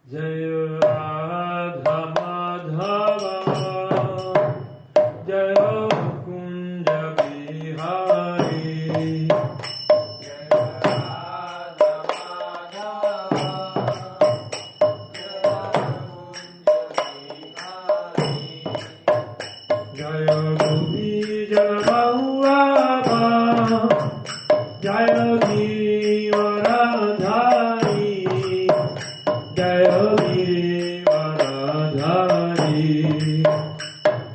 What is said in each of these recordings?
जय राधा माधव जय कुंज बिहारी जय राधा माधव जय कुंज बिहारी जय गोपी जगमहुआ जय गिरिवरधारी जय गिरिवरधारी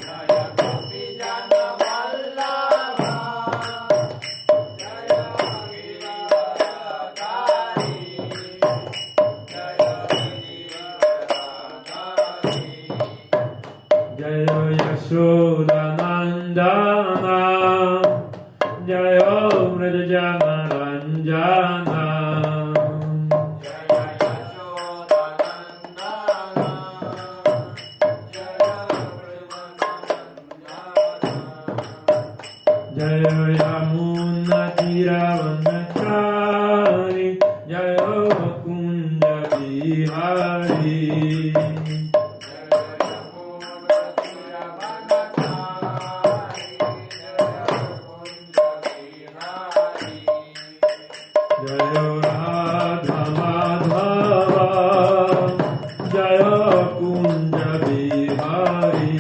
जय गोपी जन वल्लभ जय गिरिवरधारी जय गिरिवरधारी जय यशोदानंदन जय व्रजजनरञ्जन जय यमुनातीरवनचारि जय कुंज बिहारी जय राधा माधव जय कुंज बिहारी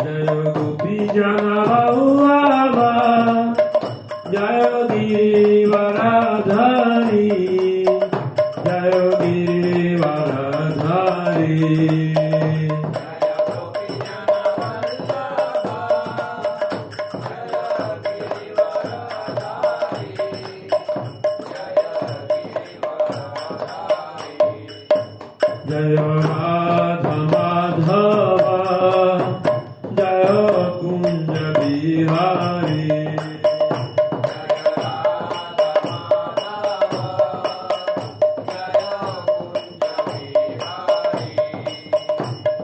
जय गोपी जन वल्लभ जय गिरिवरधारी जय गिरिवरधारी जय राधा माधव जय कुंज बिहारी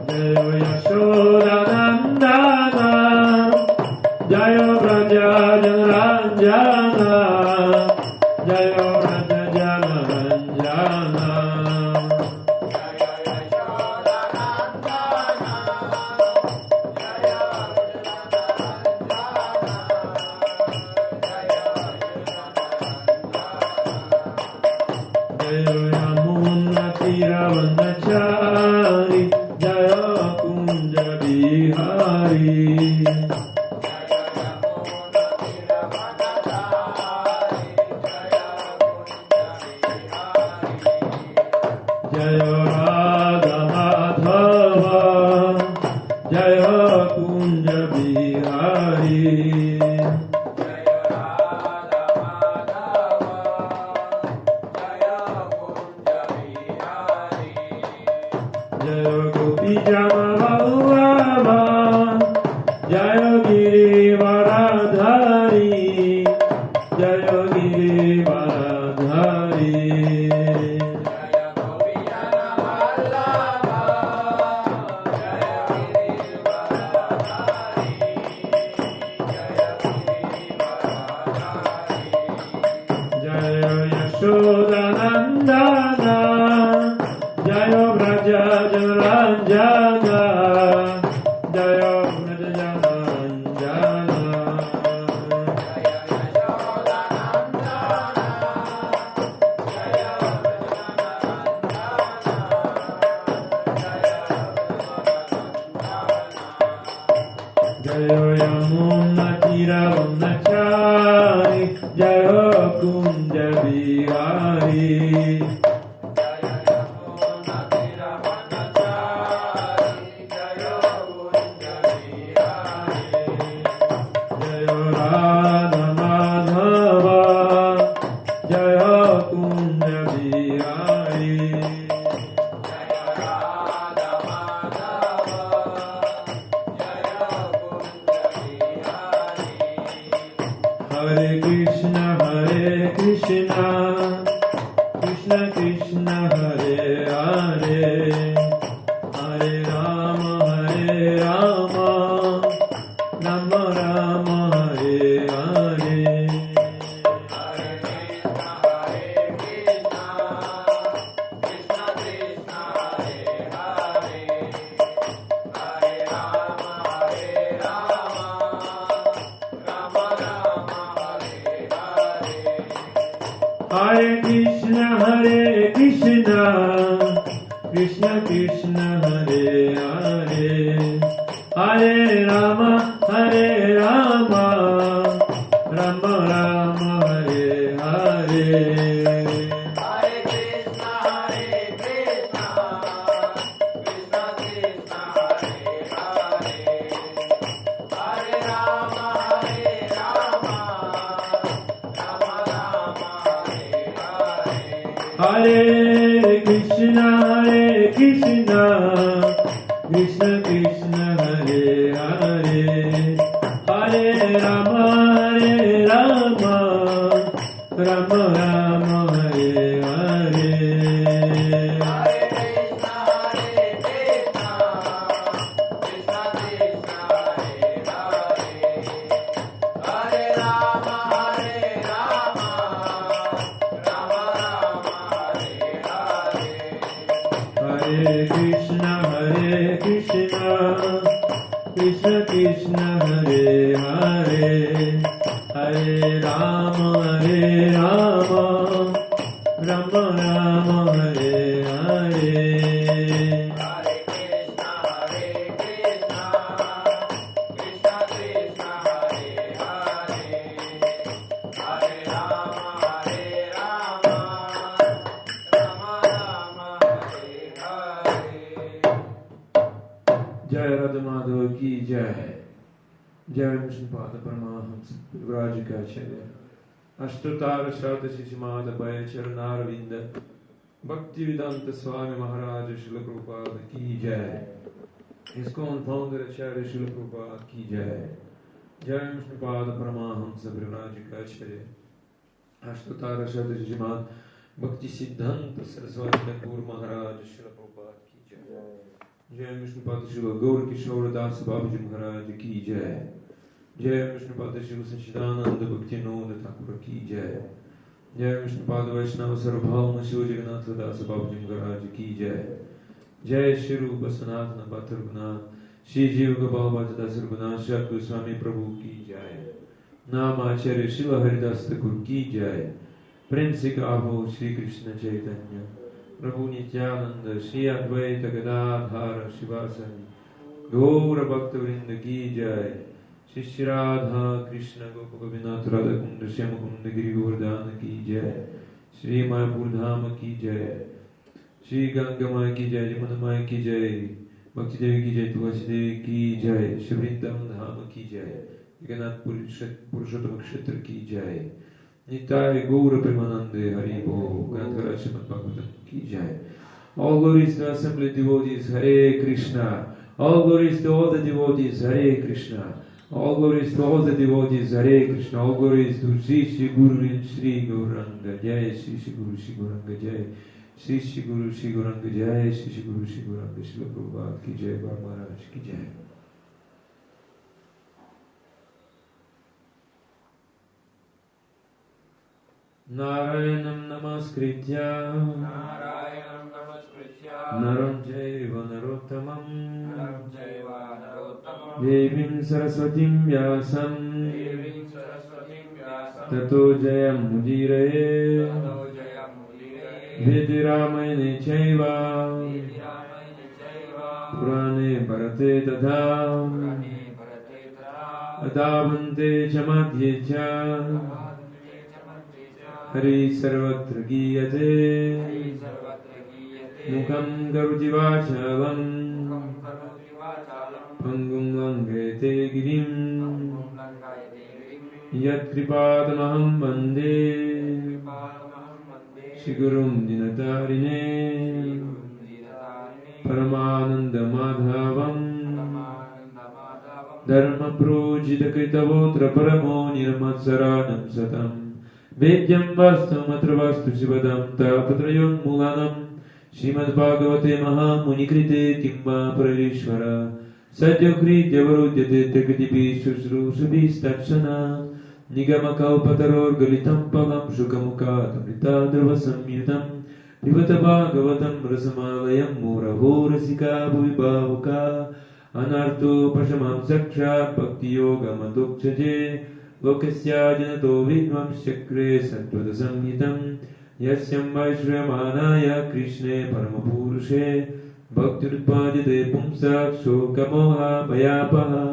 जय यशोदानंदन जय व्रजजनरञ्जन जय व्रजजनरञ्जन जय यमुनातीरवनचारि जय कुंज बिहारी जय राधा माधव जय कुंज बिहारी जय गोपी जन वल्लभ जय गिरिवरधारी जय गिरिवरधारी जय यशोदानंदन जय व्रजजनरञ्जन जय व्रजजनरञ्जन जय यमुनातीरवनचारि जय कुंज बिहारी जय राधा माधव जय कुंज बिहारी हरे कृष्ण कृष्ण कृष्ण हरे हरे हरे राम नमः Rama Hare Hare Hare Krishna Krishna Krishna Hare Hare Hare Rama Rama Rama Hare Hare Hare Krishna Krishna Krishna Hare Hare Hare Rama Rama Hare Krishna Krishna Krishna Hare Hare Hare Rama Rama Rama Hare Hare Hare Krishna Krishna Krishna Hare Hare Hare Rama Rama Hare Krishna Krishna Krishna Hare Hare Hare Rama Rama Rama Hare Hare Hare Krishna Krishna Krishna Hare Hare Hare Rama Jai Radha Madhava ki Jai Jai Vishnupada Paramahams Vrajikacharya Ashtotara Shrata Shishimada Bhaya Charanaravinda Bhaktivedanta Swami Maharaj Srila Prabhupada ki Jai ISKCON Founder Acharya Srila Prabhupada ki Jai Jai Vishnupada Paramahams Vrajikacharya Ashtotara Shrata Shishimada Bhakti Siddhanta Saraswati Thakur Maharaj Srila Prabhupada ki Jai Jai Vishnupada Srila Gaur Kishore Das Babaji Maharaj ki Jai Jai Vishnupada Srila Sanchidananda Bhaktivinoda Thakur ki Jai Jai Vishnupada Vaishnava Sarvabhauma Srila Jagannatha Das Babaji Maharaj ki Jai Jai Shri Rupa Sanatana Bhatta Raghunath Shri Jiva Gopal Bhatta Das Raghunath Shat Goswami Prabhu ki Jai Nama Acharya Srila Haridas Thakur ki Jai Prem Se Gavo Shri Krishna Chaitanya Prabhu Nityananda, Shri Advaita Gadadhara Shivasani, Gaura Bhakta Vrinda ki Jai, Shri Shri Radha Krishna Gopa Gopinath Radha Kunda Shyama Kunda Giri Govardhana ki Jai, Shri Mayapur Dhama ki Jai, Shri Ganga Maya ki Jai, Jamuna Maya ki Jai, Bhakti Devi ki Jai, Tulasi Devi ki Jai, Shri Vrindavan Dhama ki Jai, Jagannath Purushottama Kshetra ki Jai, Nitai Gaura Premanande Haribo, Granthara Srimad Bhagavatam ki Jai. All glories to assembled devotees, Hare Krishna. All glories to all the devotees, Hare Krishna. All glories to all the devotees, Hare Krishna. All glories to Sri Sri Guru and Sri Gauranga Jai, Sri Sri Guru Sri Gauranga Jai, Sri Sri Guru Sri Gauranga Jai, Sri Sri Guru Sri Gauranga Srila Prabhupada ki Jai, Baba Maharaj ki Jai. Narayanam Namaskritya Naram Jaiva Narottamam Devim Saraswatim Vyasam Tato Jayam Mudiraye Vediramayane Chaiva Purane Bharate Tadha Adavante Chamadhye Cha Hari Sarvatra Giyate Mukham Karoti Vachalam Pangum Langete Girim Yat Kripadamaham Vande Shigurum Dinatarine Paramananda Madhavam Dharma Projita Kaitavotra Paramo Nirmatsaranam Satam Vedyam Vastu Matravastu Sivadam Tapatrayon Mulanam Srimad Bhagavate Mahamuni Krite Kimma Parishvara Satyokri Devarudyate Tekatibi Shushrushabis Tatshana Nigamakaupataror Galitam Palam Shukamuka Tamrita Dravasamyutam Pivata Bhagavatam Rasamalayam Muravo Rasika Bhuvibhavaka Anarto Pashamam Sakshat Bhakti Yoga Madukchaje Lokasya Janato Vidvam Shakre Sattvata Samhitam Yasyam Vaishrayamanaya Krishne Paramapurushe Bhaktirudbhajate Pumsak Shokamoha Payapaha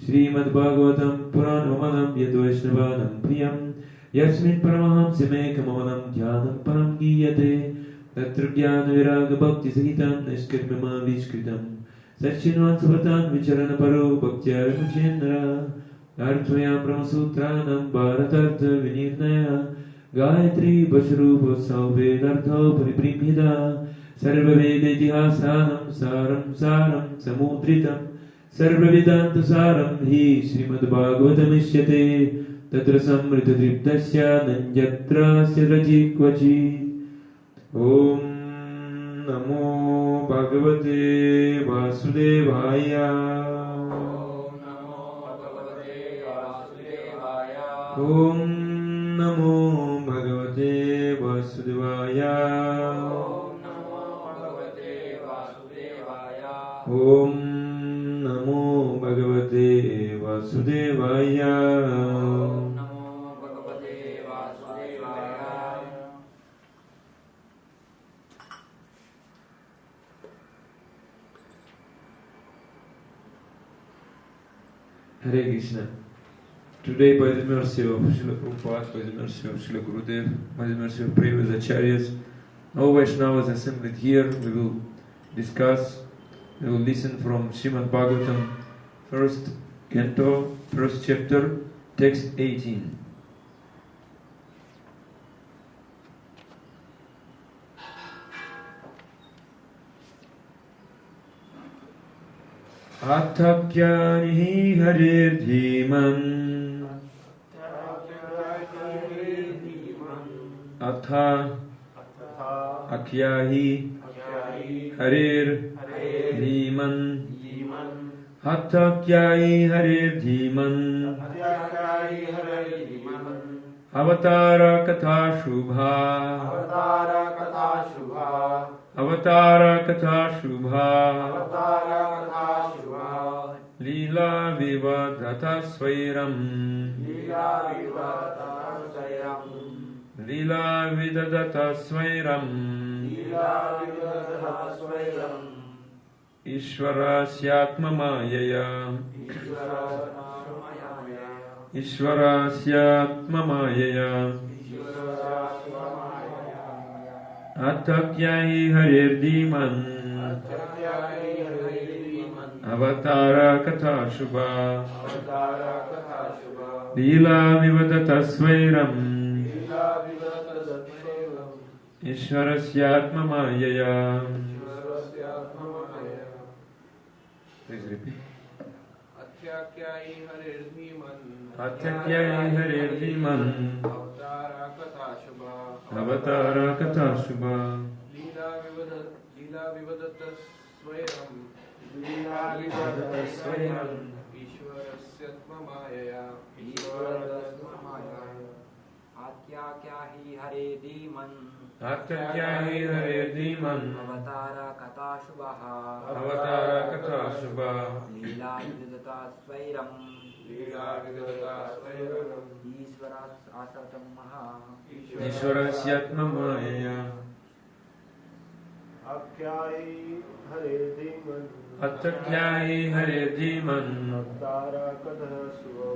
Srimad Bhagavatam Puranamalam Yadvaishnavanam Priyam Yasmin Paramaham Semekamalam Jnanam Param Giyate Tatra Jnana Viraga Bhakti Sahitam Nishkirmama Vishkritam Sachinvan Sabatan Vicharana Paro Bhaktya Vimuchendra Arthvayam Brahmasutranam Bharatartha Vinirnaya Gayatri Bashrupa Sauvedartha Pariprimhida Sarva Veda Itihasanam Saram Saram Samudritam Sarva Vedanta Saram Hi Srimad Bhagavatam Ishyate Tatra Samrita Triptasya Nanjatra Siraji Kvachi Om Namo Bhagavate Vasudevaya Om Namo Bhagavate Vasudevaya Om Namo Bhagavate Vasudevaya Om Namo Bhagavate Vasudevaya Hare Krishna. Today, by the mercy of Srila Prabhupada, by the mercy of Srila Gurudev, by the mercy of previous acharyas, all Vaishnavas assembled here, we will listen from Srimad Bhagavatam, first canto, first chapter, text 18. Athakyani harir dhiman Atha Akyahi Harir Dhiman Hathakyai Harir Dhiman Avatara Katha Shubha Avatara Katha Shubha Lila Vivadhata Svairam Lila Vidadata Svairam Ishvarasya Mayaya Ishvarasya Mayaya Athakyai Harir Dhiman Avatara Katha Shubha Lila Vivadata Svairam Ishvarasya Mayaya. Please repeat. Athakyai Harir Dhiman Athakyai Harir Dhiman Avatara Katha Shubha Avatara Katha Shubha Lila Vivadata Svairam Ishwarasya Mayaya Athakyai Hare Dhiman Athakyai Harir Dhiman Avatara Katha Shubha Avatara Katha Shubha Lila Vidata Svairam Ishvaras Asatam Maha Ishwarasya Mayaya Athakyai Harir Dhiman Athakyai Harir Dhiman Avatara Katha Shubha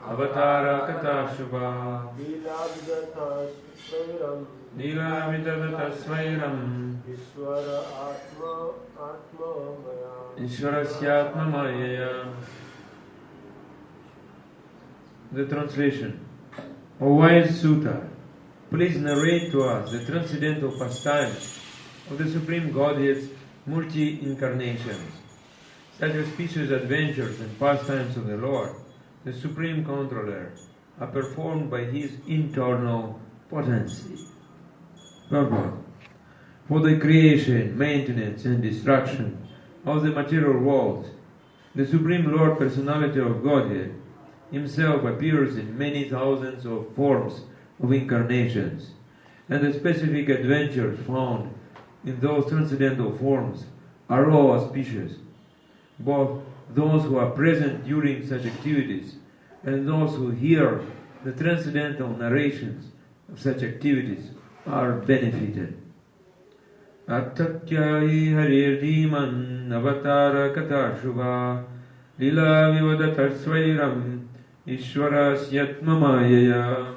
Avatara Katha Shubha Lila Vidata Svairam Lila Vidadata Svairam Ishwara Atma Maya Ishwarasya Mayaya. The translation. O wise Sutta, please narrate to us the transcendental pastimes of the Supreme Godhead's multi-incarnations, such auspicious adventures and pastimes of the Lord, the Supreme Controller, are performed by His internal potency. Purport. For the creation, maintenance and destruction of the material world, The Supreme Lord Personality of Godhead Himself appears in many thousands of forms of incarnations, and the specific adventures found in those transcendental forms are all auspicious. Both those who are present during such activities and those who hear the transcendental narrations of such activities are benefited. Attatyai harir dhiman avatara katha shubha lila vivadatar svairam ishvaras yatmamayaya.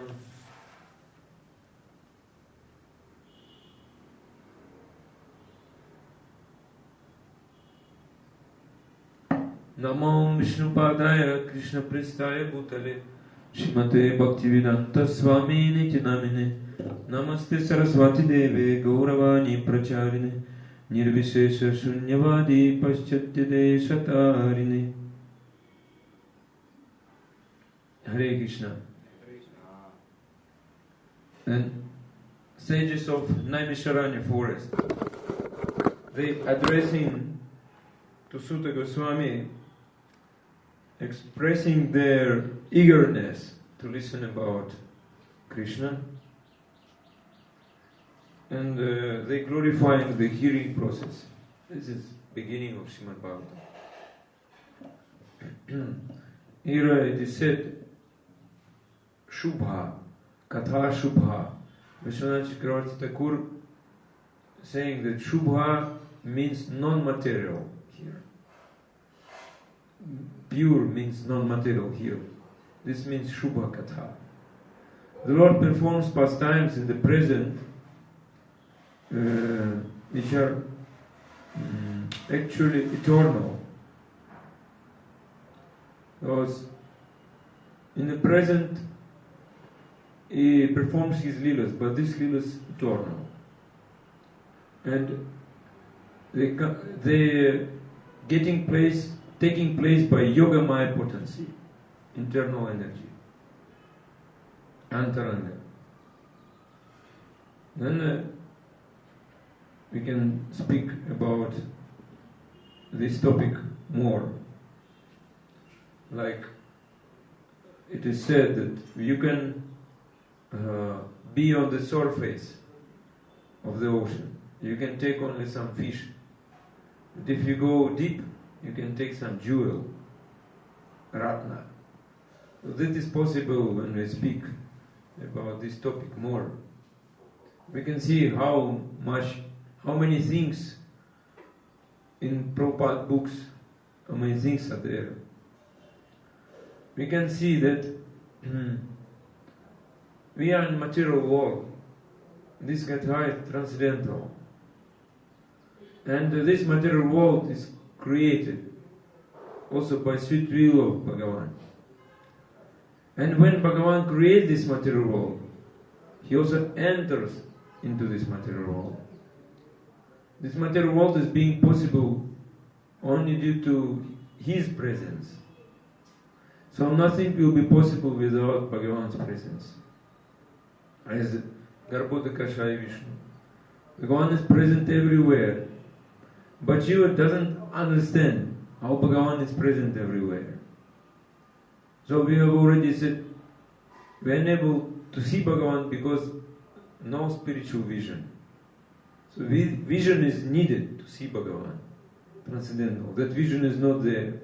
Namo Vishnupadaya Krishna Pristaya Bhutale Shrimate Bhaktivedanta Swami Niti Namine Namaste Saraswati Deve Gauravani Pracharine Nirvishesha Shunyavadi Paschatya Deshatarine. Hare Krishna. And sages of Naimisharanya forest, they addressing to Sutta Goswami, expressing their eagerness to listen about Krishna, and they glorifying the hearing process. This is beginning of Srimad Bhagavatam. Here it is said, Shubha, Katha Shubha. Vishwanath Chakravarti Thakur saying that Shubha means non-material here. Pure means non-material here. This means Shubha Katha. The Lord performs pastimes in the present which are actually eternal. Because in the present He performs His Leelas, but this Leelas is eternal. And they taking place by Yogamaya potency, internal energy, Antaranga. Then we can speak about this topic more. Like it is said that you can be on the surface of the ocean. You can take only some fish. But if you go deep, you can take some jewel, ratna. So this is possible when we speak about this topic more. We can see how many things in Prabhupada books, how many things are there. We can see that we are in material world. This Gatha is transcendental. And this material world is created also by sweet will of Bhagavan. And when Bhagavan creates this material world, He also enters into this material world. This material world is being possible only due to His presence. So nothing will be possible without Bhagavan's presence. As Garbhodaka Shai Vishnu, Bhagavan is present everywhere, but Jiva doesn't understand how Bhagavan is present everywhere. So we have already said, we are unable to see Bhagavan because no spiritual vision. So vision is needed to see Bhagavan, transcendental. That vision is not there.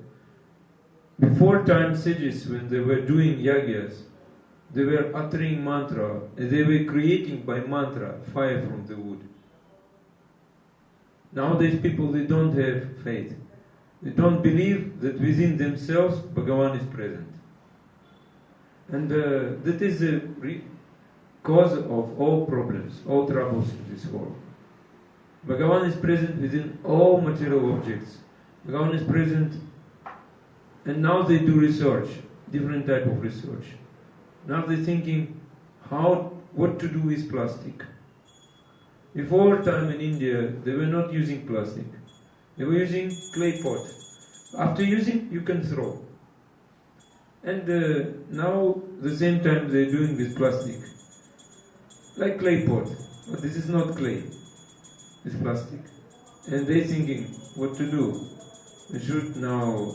Before time sages, when they were doing yagyas, they were uttering mantra, and they were creating by mantra fire from the wood. Nowadays people, they don't have faith. They don't believe that within themselves Bhagavan is present. And that is the cause of all problems, all troubles in this world. Bhagavan is present within all material objects. Bhagavan is present, and now they do research, different type of research. Now they're thinking what to do with plastic. Before time in India, they were not using plastic. They were using clay pot. After using, you can throw. And now, the same time, they're doing with plastic. Like clay pot. But this is not clay. It's plastic. And they're thinking what to do. We should now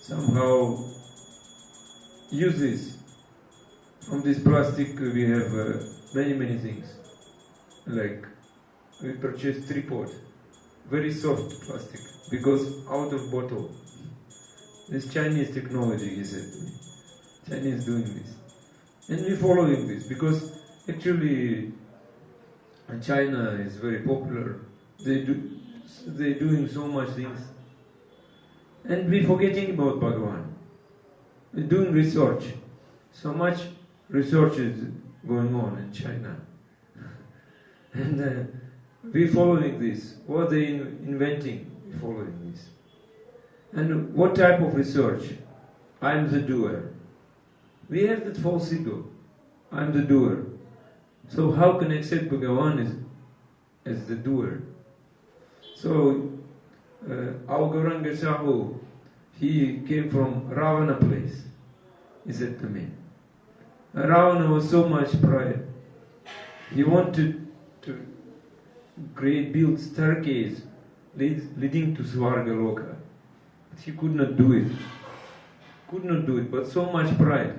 somehow use this. From this plastic we have many things. Like we purchased tripod, very soft plastic, because out of bottle. This Chinese technology, he said to me. Chinese doing this. And we following this, because actually China is very popular. They're doing so much things. And we forgetting about Bhagavan. We're doing research. So much research is going on in China. And we following this. What they inventing, we following this. And what type of research? I'm the doer. We have that false ego. I'm the doer. So how can I accept Bhagavan as the doer? So our Gauranga Sahu, he came from Ravana place, he said to me. Ravana was so much pride. He wanted to build staircase leading to Svarga Loka. But he could not do it. Could not do it, but so much pride.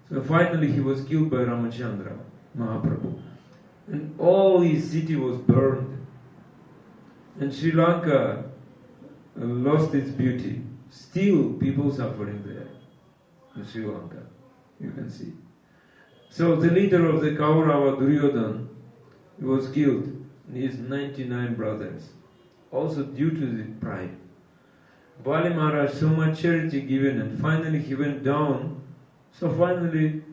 So finally he was killed by Ramachandra, Mahaprabhu. And all his city was burned. And Sri Lanka lost its beauty. Still people suffering there in Sri Lanka, you can see. So the leader of the Kaurava, Duryodhana, was killed. His 99 brothers, also due to the pride. Bali Maharaj, so much charity given, and finally he went down. So finally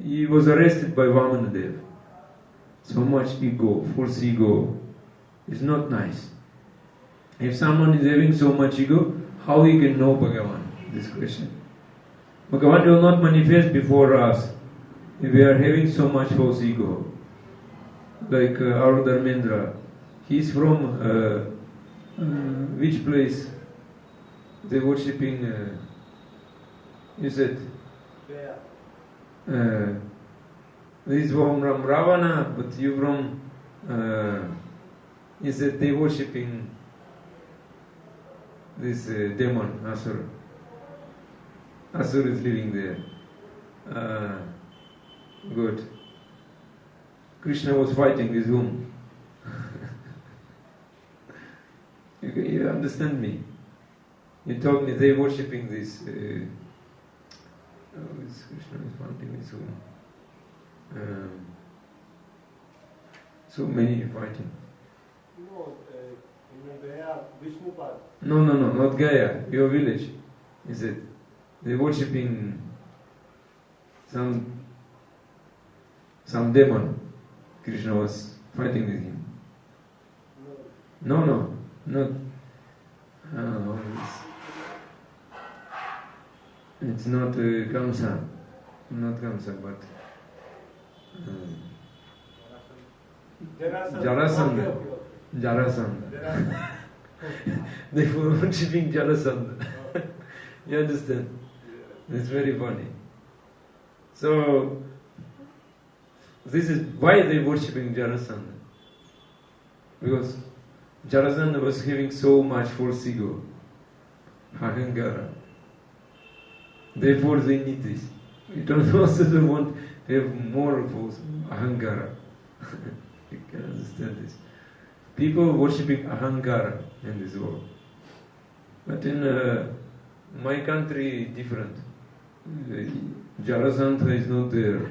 he was arrested by Vamanadev. So much ego, false ego, is not nice. If someone is having so much ego, how he can know Bhagavan? This question. Bhagavan will not manifest before us if we are having so much false ego. Like our Dharmendra, he's from which place? They worshipping, you said? This from Ravana, but you from, you said they worshipping this demon, Asura. Asura is living there. Good. Krishna was fighting with whom? You understand me? You told me they worshipping this. Krishna is fighting with whom? So many fighting. No, in Gaya, Vishnupad. No, not Gaya, your village. Is it? They worshipping some demon. Krishna was fighting with him. No, not. It's not Kamsa. Not Kamsa, but Jarasandha. Jarasandha. They were worshipping Jarasandha. You understand? It's very funny. So, this is why they worshipping Jarasandha. Because Jarasandha was having so much false ego, ahangara. Therefore they need this. You don't also want to have more false ahangara. You can understand this. People worshipping ahangara in this world. But in my country, different. Jarasandha is not there.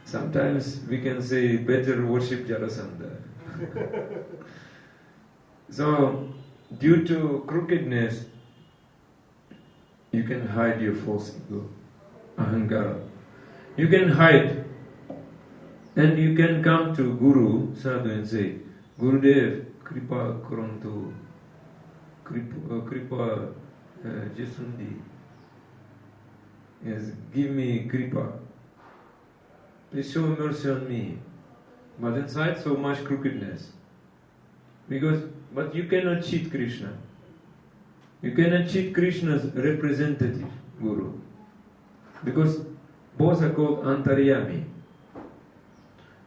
Sometimes we can say better worship Jarasandha. So, due to crookedness, you can hide your false ego, ahangara. You can hide, and you can come to Guru, Sadhu, and say, Gurudev, Kripa Kurantu, Kripa Jesundi. Yes, give me Kripa. Please show mercy on me. But inside so much crookedness. But you cannot cheat Krishna. You cannot cheat Krishna's representative, Guru. Because both are called Antaryami.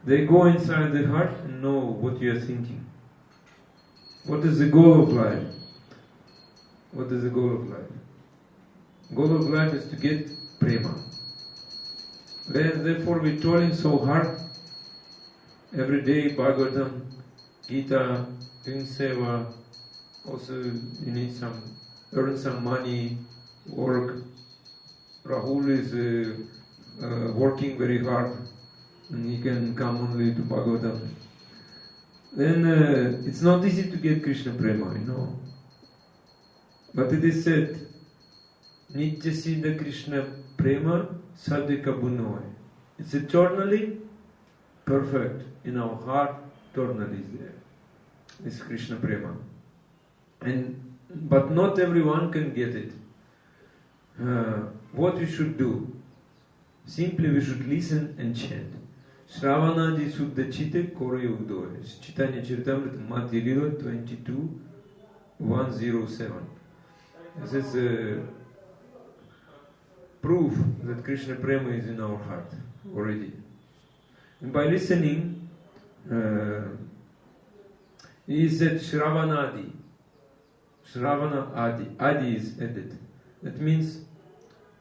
They go inside the heart and know what you are thinking. What is the goal of life? What is the goal of life? Goal of life is to get prema. Therefore we're toiling so hard. Every day, Bhagavatam, Gita, doing seva. Also, you need earn some money, work. Rahul is working very hard, and he can come only to Bhagavatam. Then it's not easy to get Krishna prema, But it is said, Nitya Siddha Krishna prema sadhika bunoy. It's eternally perfect in our heart, eternally is there. It's Krishna prema. But not everyone can get it. What we should do? Simply we should listen and chant. Shravanadi Suddha Chitte Kora Yugdoy. Chaitanya Charitamrita Madhya Lila 22:107. This is proof that Krishna Prema is in our heart already. And by listening, he said Shravanadi. Shravana Adi. Adi is added. That means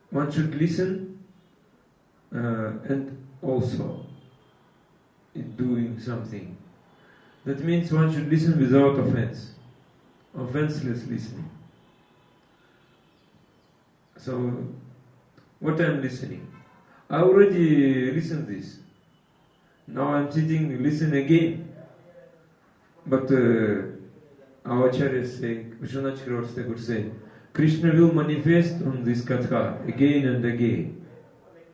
one should listen and also in doing something. That means one should listen without offense. Offenseless listening. So, what I am listening? I already listened this. Now I am sitting, listen again. But our acharyas say, Vishwanath Chakravarti Thakur say, Krishna will manifest on this Katha again and again.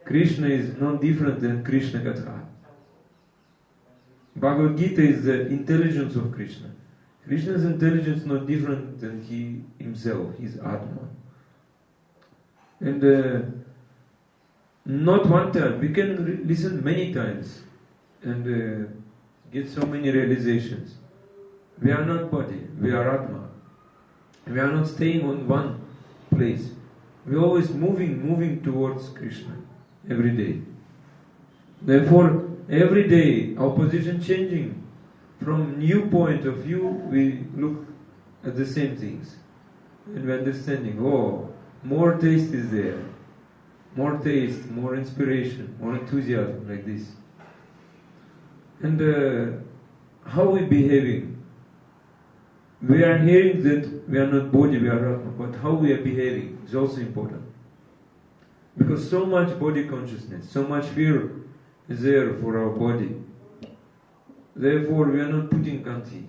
Krishna is not different than Krishna Katha. Bhagavad Gita is the intelligence of Krishna. Krishna's intelligence is not different than he himself, his Atma. And not one time, we can listen many times and get so many realizations. We are not body, we are Atma. We are not staying on one place. We are always moving towards Krishna every day. Therefore, every day our position changing. From new point of view, we look at the same things. And we are understanding, more taste is there. More taste, more inspiration, more enthusiasm like this. And how we behaving? We are hearing that we are not body, we are Atma, but how we are behaving is also important. Because so much body consciousness, so much fear is there for our body. Therefore we are not putting kanti,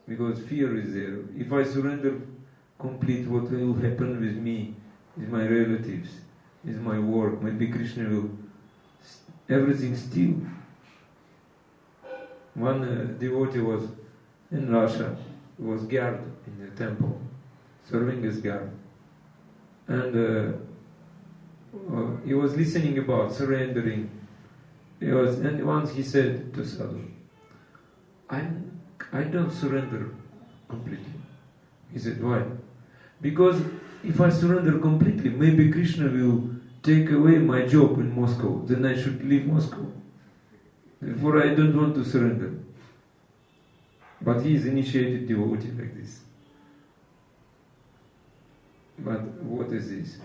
because fear is there. If I surrender complete, what will happen with me, with my relatives, with my work, maybe Krishna will everything steal. One devotee was in Russia, was guard in the temple, serving as guard. And he was listening about surrendering. And once he said to Sadhu, I don't surrender completely. He said, why? Because if I surrender completely, maybe Krishna will take away my job in Moscow, then I should leave Moscow. Therefore I don't want to surrender. But he is initiated devotee like this. But what is this?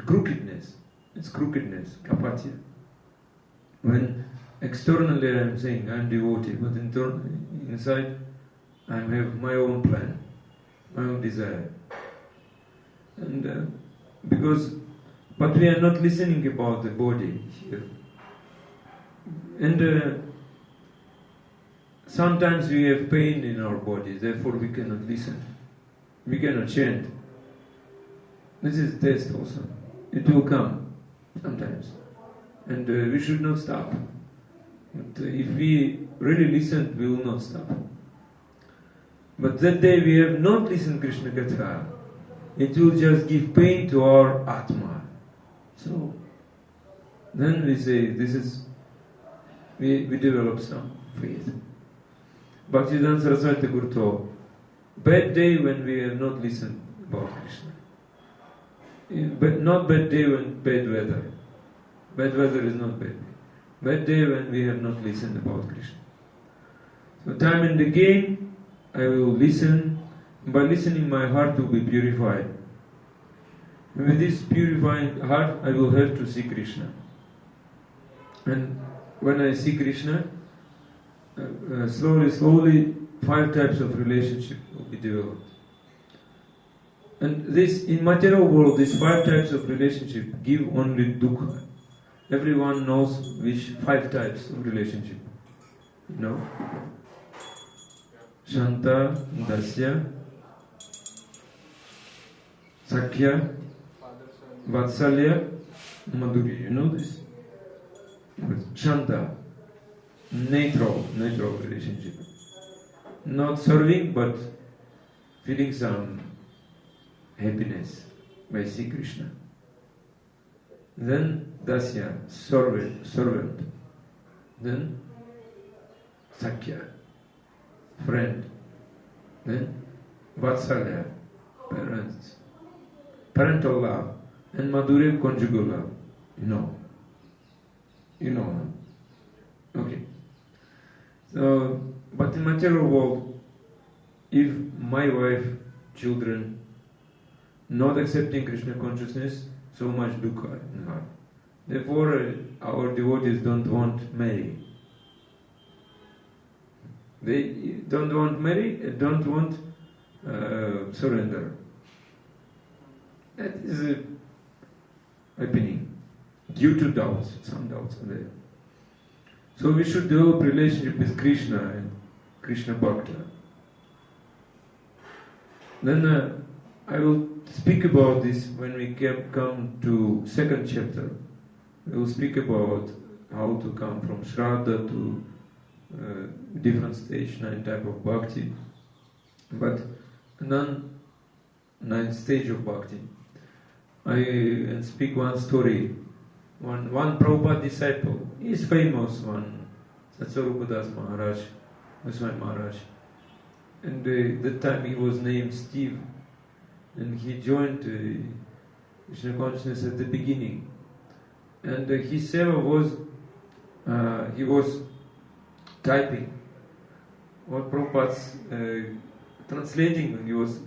Crookedness. It's crookedness, kapatya. When externally I am saying I am devotee, but inside I have my own plan, my own desire. And but we are not listening about the body here. And sometimes we have pain in our body, therefore we cannot listen. We cannot chant. This is test also. It will come sometimes. And we should not stop. But if we really listen, we will not stop. But that day we have not listened Krishna Katha, it will just give pain to our Atma. So, then we say, we develop some faith. Bhaktivedanta Saraswati Thakur told, bad day when we have not listened about Krishna. But not bad day when bad weather. Bad weather is not bad day. Bad day when we have not listened about Krishna. So time and again I will listen. By listening my heart will be purified. With this purifying heart I will have to see Krishna. And when I see Krishna, slowly 5 types of relationship will be developed. And this, in material world, these 5 types of relationship give only dukkha. Everyone knows which 5 types of relationship. You know? Shanta, Dasya, Sakhya, Vatsalya, Madhurya. You know this? Shanta, neutral relationship. Not serving, but feeling some happiness by Sri Krishna. Then Dasya, servant. Then Sakhya, friend. Then Vatsalya, parents. Parental love. And Madhurya, conjugal love. You know. Okay. So, but in material world, if my wife, children, not accepting Krishna consciousness, so much dukkha in heart. Therefore, our devotees don't want marry. They don't want marry, don't want surrender. That is happening due to doubts. Some doubts are there. So we should develop relationship with Krishna and Krishna Bhakta. Then I will speak about this when we come to 2nd chapter. We will speak about how to come from Shraddha to different stage, 9 type of bhakti. But 9th stage of bhakti. I speak one story. One Prabhupada disciple, he is famous one, Satsarupa Das Maharaj, Goswami Maharaj. And that time he was named Steve. And he joined Krishna consciousness at the beginning. And his seva was, he was typing. What Prabhupada's translating, when he was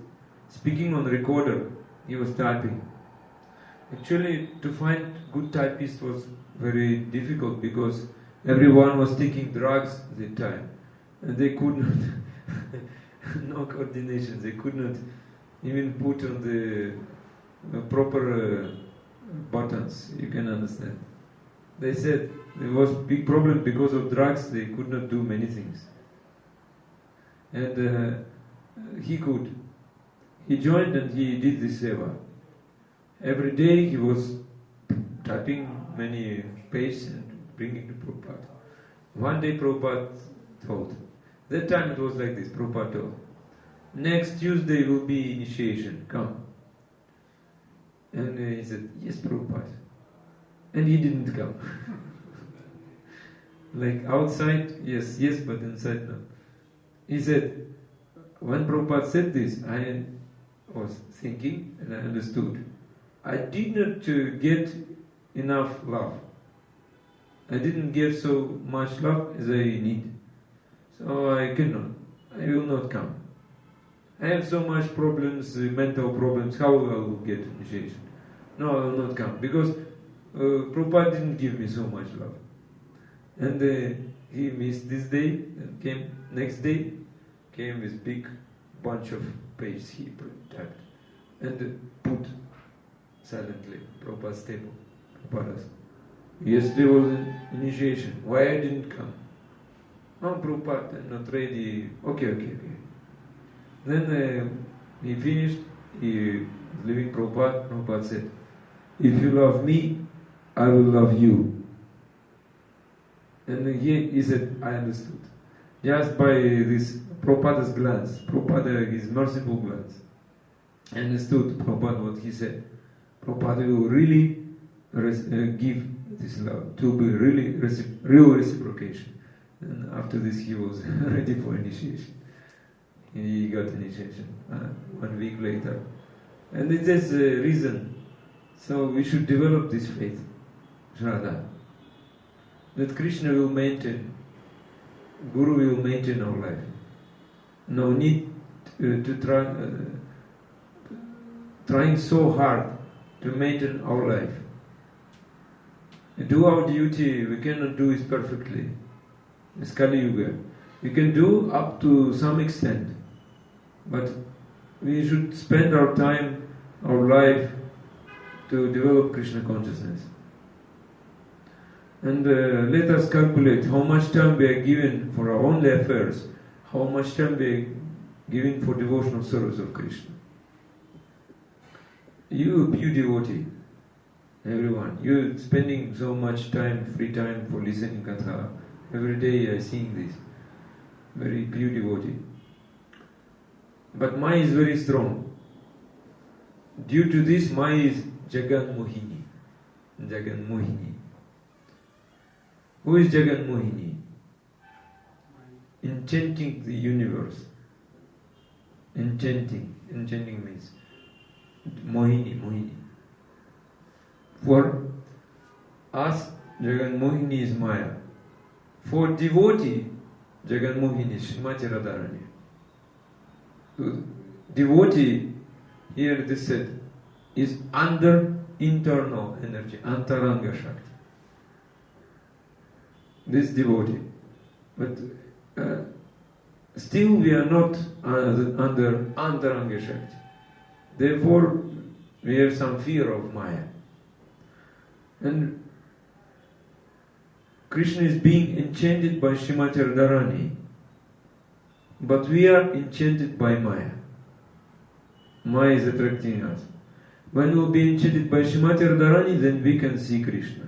speaking on the recorder, he was typing. Actually, to find good typist was very difficult because everyone was taking drugs at the time. And they could not, no coordination, they could not even put on the proper buttons, you can understand. They said there was big problem because of drugs, they could not do many things. And he could. He joined and he did this seva. Every day he was typing many pages and bringing to Prabhupada. One day Prabhupada told, that time it was like this, Prabhupada told, next Tuesday will be initiation, come. And he said, yes Prabhupada. And he didn't come. Like outside, yes, but inside no. He said, when Prabhupada said this, I was thinking and I understood. I did not get enough love. I didn't get so much love as I need. So I will not come. I have so much problems, mental problems, how I will get initiation? No, I will not come, because Prabhupada didn't give me so much love. And he missed this day, and came next day, came with big bunch of pages he typed, and put silently, Prabhupada's table, Prabhupada's. Yesterday was an initiation. Why I didn't come? Oh, Prabhupada, I'm not ready. Okay. Then he finished, he was leaving Prabhupada. Prabhupada said, if you love me, I will love you. And he said, I understood. Just by this Prabhupada's glance, Prabhupada, his merciful glance, I understood Prabhupada what he said. Prabhupada will really give this love, to be really real reciprocation. And after this he was ready for initiation. He got initiation 1 week later. And it is a reason. So we should develop this faith, Shraddha, that Krishna will maintain Guru will maintain our life. No need to trying so hard to maintain our life. Do our duty, we cannot do it perfectly. It's Kali Yuga. We can do up to some extent, but we should spend our time, our life to develop Krishna consciousness. And let us calculate how much time we are given for our own affairs, how much time we are giving for devotional service of Krishna. You devotee, everyone, you spending so much time, free time for listening Katha. Every day I sing this. Very pure devotee. But Maya is very strong. Due to this, Maya is Jagan Mohini. Jagan Mohini. Who is Jagan Mohini? Enchanting the universe. Enchanting means Mohini. For us, Jagan Mohini is Maya. For devotee, Jagan Mohini is Srimati Radharani. So, devotee, here it is said, is under internal energy, Antaranga Shakti. This devotee. But still we are not under Antaranga Shakti. Therefore, we have some fear of Maya. And Krishna is being enchanted by Srimati Radharani, but we are enchanted by Maya. Maya is attracting us. When we will be enchanted by Srimati Radharani, then we can see Krishna.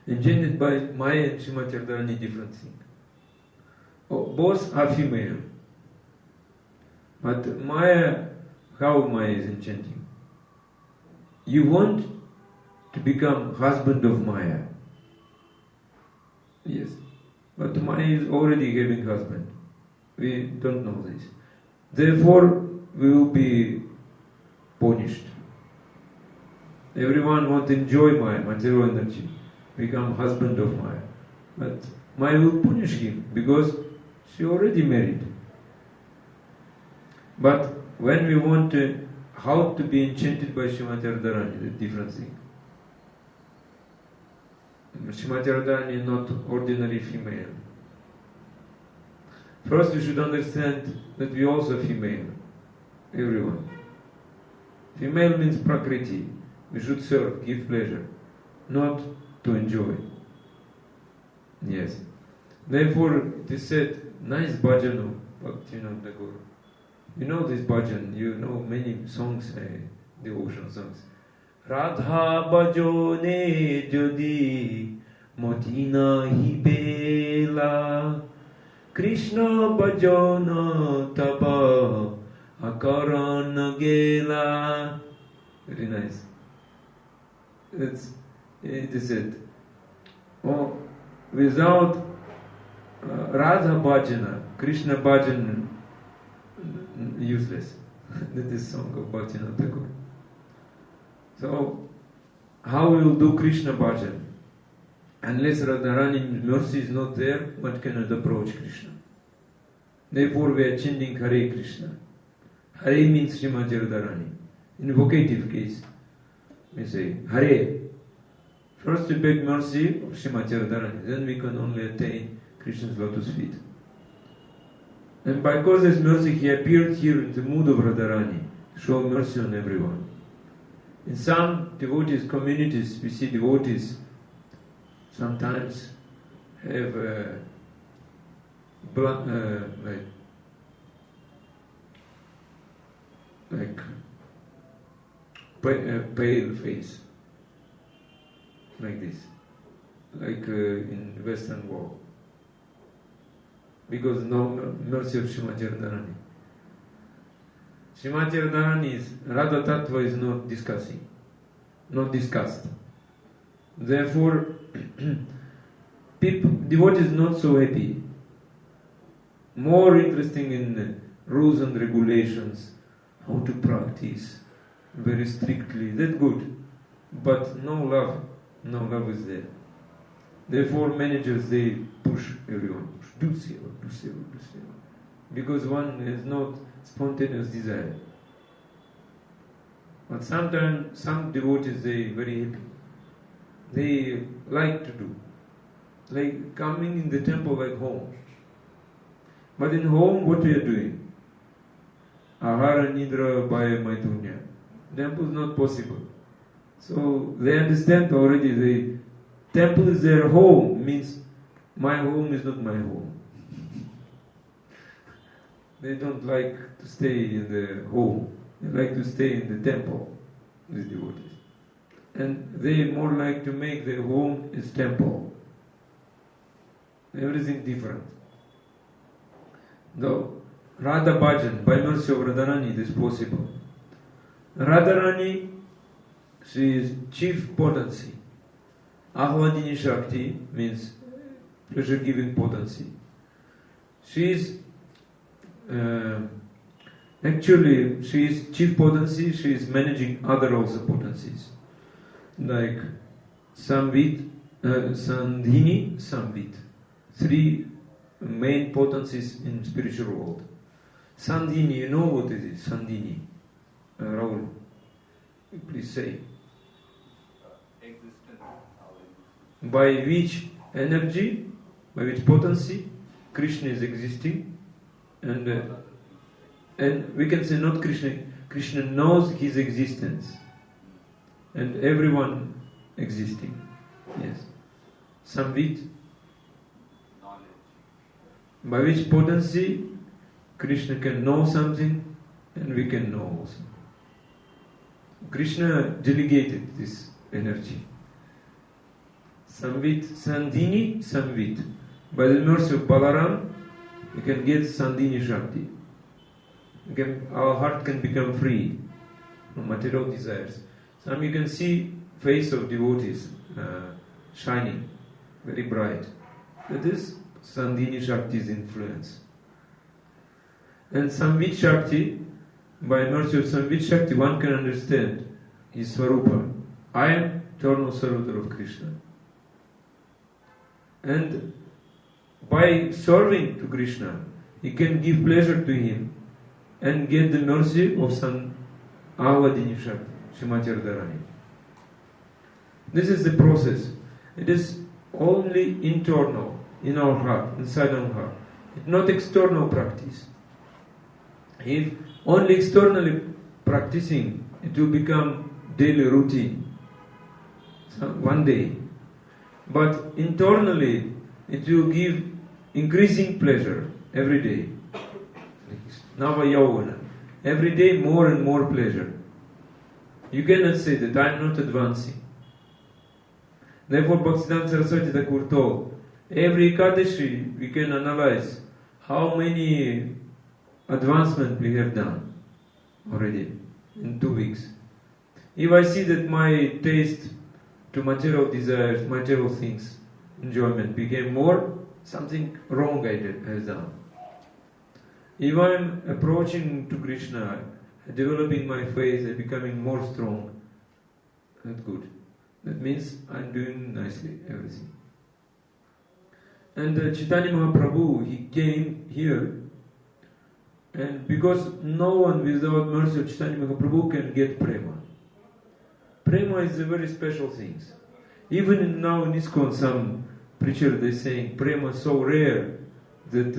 Enchanted by Maya and Srimati Radharani, different thing. Both are female. But Maya, how Maya is enchanting? You want to become husband of Maya. Yes. But Maya is already having husband. We don't know this. Therefore, we will be punished. Everyone wants to enjoy Maya, material energy, become husband of Maya. But Maya will punish him because she already married. But when we want to, how to be enchanted by Srimati Radharani, the different thing. Srimati Radharani is not ordinary female. First, we should understand that we also female, everyone. Female means prakriti. We should serve, give pleasure, not to enjoy. Yes. Therefore, it is said, nice bhajan of Bhaktivinoda Thakur. You know this bhajan, you know many songs, devotional songs. Radha bhajone jodi motina hi bela Krishna bhajona taba akarana gela. Very nice. It is said. Oh, without Radha bhajana, Krishna bhajan, useless. That is song of Bhaktivinoda Thakur. So, how we will do Krishna bhajan? Unless Radharani's mercy is not there, one cannot approach Krishna. Therefore, we are chanting Hare Krishna. Hare means Srimati Radharani. In vocative case, we say Hare. First we beg mercy of Srimati Radharani, then we can only attain Krishna's lotus feet. And because His mercy, He appeared here in the mood of Radharani, to show mercy on everyone. In some devotees communities, we see devotees sometimes have pale face, like this, like in Western world, because no mercy of Srimati Radharani. Srimati Radharani is, Radha Tattva is not discussed. Therefore, devotees not so happy, more interesting in rules and regulations, how to practice very strictly, that's good, but no love is there. Therefore managers, they push everyone push. Do seva, do seva, do seva. Because one has not spontaneous desire. But sometimes some devotees, they very happy. They like to do. Like coming in the temple like home. But in home, what we are doing? Ahara, Nidra, Bhaya, Maitunya. Temple is not possible. So they understand already the temple is their home, means my home is not my home. They don't like to stay in the home. They like to stay in the temple, these devotees. And they more like to make their home as temple. Everything different. Though Radha Bhajan, by mercy of Radharani, it is possible. Radharani, she is chief potency. Ahladini Shakti means pleasure-giving potency. She is actually, she is chief potency, she is managing other also potencies. Like Samvit, Sandhini, Samvit. Three main potencies in spiritual world. Sandhini, you know what it is? Sandhini. Rahul, please say. Existence. By which energy, by which potency, Krishna is existing, and we can say not Krishna. Krishna knows his existence, and everyone existing. Yes. Samvit. By which potency Krishna can know something and we can know also. Krishna delegated this energy. Samvit, Sandhini, Samvit. By the mercy of Balaram, we can get Sandhini Shakti. Our heart can become free from material desires. Some you can see face of devotees shining, very bright. That is Sandhini Shakti's influence. And Samvit Shakti, by mercy of Samvit Shakti, one can understand his Swarupa. I am eternal servitor of Krishna. And by serving to Krishna, he can give pleasure to him and get the mercy of some Ahladini Shakti, Srimati Radharani. This is the process. It is only internal, in our heart, inside our heart. It's not external practice. If only externally practicing, it will become daily routine. So one day. But internally, it will give increasing pleasure every day. Nava Yavana. Every day more and more pleasure. You cannot say that I am not advancing. Therefore Bhaktisiddhanta Saraswati Thakur told, every Ekadashi we can analyze how many advancement we have done already in 2 weeks. If I see that my taste to material desires, material things, enjoyment became more, something wrong I has done. If I am approaching to Krishna, developing my faith and becoming more strong, that's good. That means I am doing nicely everything. And Chaitanya Mahaprabhu, he came here, and because no one without mercy of Chaitanya Mahaprabhu can get prema. Prema is a very special thing. Even now in ISKCON, some preacher they saying prema is so rare that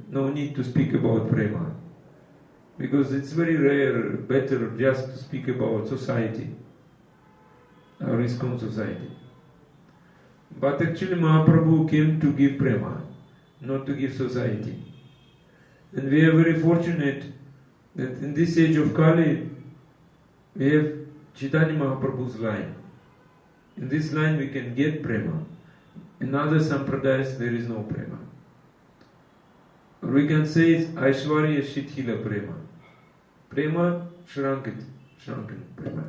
no need to speak about prema. Because it's very rare, better just to speak about society, our ISKCON society. But actually Mahaprabhu came to give prema, not to give society. And we are very fortunate that in this age of Kali, we have Chaitanya Mahaprabhu's line. In this line we can get prema. In other sampradayas there is no prema. Or we can say it's Aishwarya Shithila prema. Prema shrunken prema,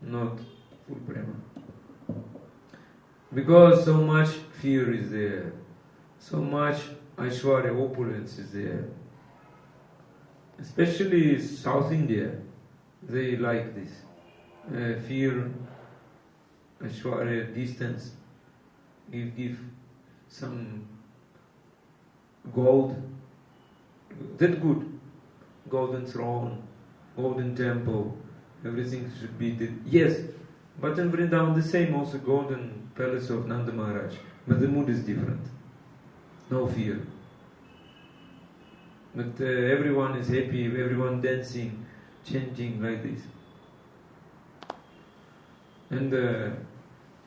not full prema. Because so much fear is there, so much Aishwarya opulence is there. Especially South India, they like this. Fear, Aishwarya, distance, give some gold. That's good. Golden throne, golden temple, everything should be yes. But in Vrindavan the same, also golden palace of Nanda Maharaj. But the mood is different. No fear. But everyone is happy, everyone dancing, chanting like this. And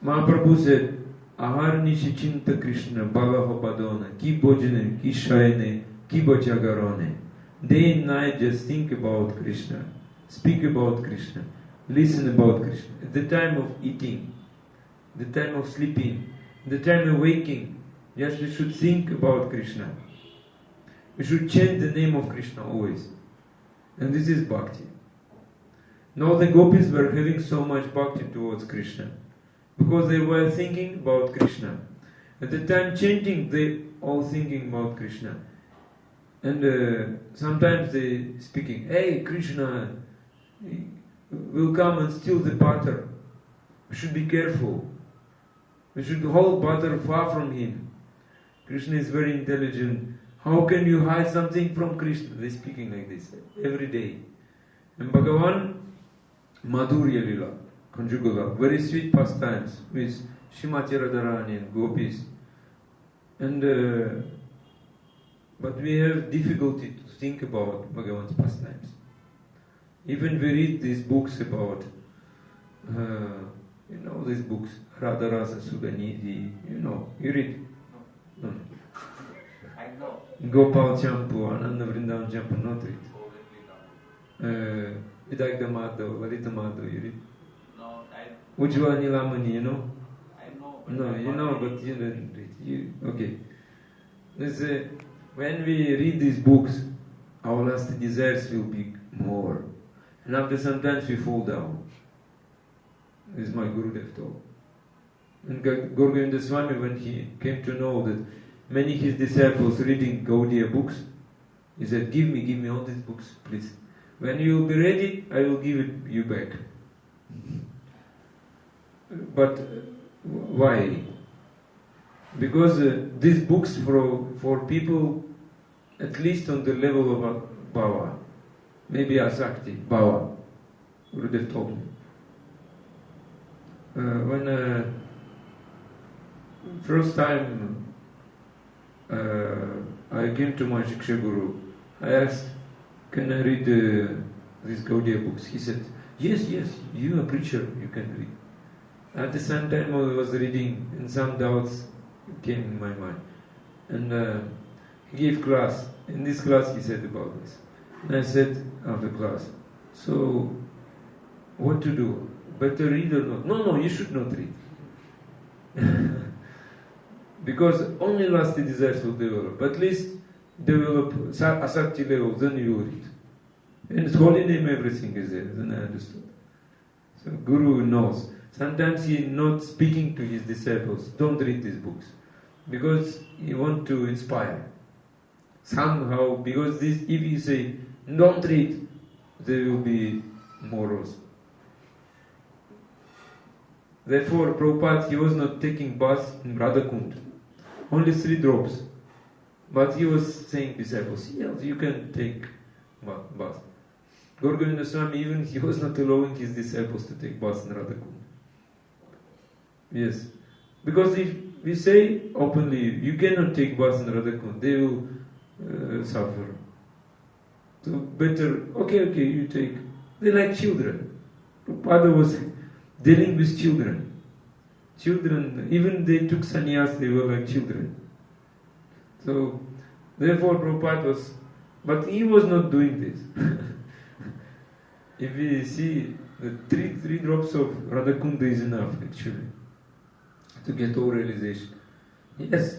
Mahaprabhu said, Aharni Shichinta Krishna Bhagava Padona Ki Bhojane Ki Shayane Ki Bhajagarane. Day and night just think about Krishna, speak about Krishna, listen about Krishna. At the time of eating, the time of sleeping, the time of waking, yes, we should think about Krishna. We should chant the name of Krishna always. And this is bhakti. Now the gopis were having so much bhakti towards Krishna because they were thinking about Krishna. At the time chanting, they all thinking about Krishna. And sometimes they speaking, hey, Krishna will come and steal the butter. We should be careful. We should hold butter far from him. Krishna is very intelligent. How can you hide something from Krishna? They speaking like this every day. And Bhagavan, Madhurya Lila, conjugal love, very sweet pastimes with Shrimati Radharani and gopis. And but we have difficulty to think about Bhagavan's pastimes. Even we read these books about, these books, Radha Rasa Sudanidhi, you read? No. I know. Gopal Champu, Ananda Vrindavan Champu, not read. Vidagda Madhav, Lalita Madhav, you read? No, Ujjwala Nilamani, you know? I know. No, you know, but you didn't read. Okay. When we read these books, our last desires will be more. And after sometimes we fall down. This is my Gurudev told. And Gaur Swami, when he came to know that many his disciples reading Gaudiya books, he said, give me all these books, please. When you will be ready, I will give it you back. But why? Because these books for people at least on the level of Bhava, maybe Asakti, Bhava, Gurudev told me. When first time I came to my Shiksha Guru, I asked, can I read these Gaudiya books? He said, yes, you are a preacher, you can read. At the same time I was reading and some doubts came in my mind. And he gave class. In this class he said about this. And I said after class, so what to do? Better read or not? No, you should not read. Because only lasting desires will develop. At least develop asakti level, then you will read. In His holy name everything is there, then I understood. So Guru knows. Sometimes he not speaking to his disciples, don't read these books. Because he want to inspire. Somehow, because this, if you say, don't read, there will be morals. Therefore, Prabhupada, he was not taking bath in Radhakund. Only 3 drops. But he was saying disciples, yes, you can take bath. Gaur Govinda Swami, even he was not allowing his disciples to take bath in Radhakund. Yes. Because if we say openly, you cannot take bath in Radhakund, they will suffer. So better, okay, you take. They like children. Prabhupada was dealing with children. Children, even they took sannyas, they were like children. So, therefore Prabhupada was, but he was not doing this. If we see, the three drops of Radhakunda is enough actually, to get all realization. Yes,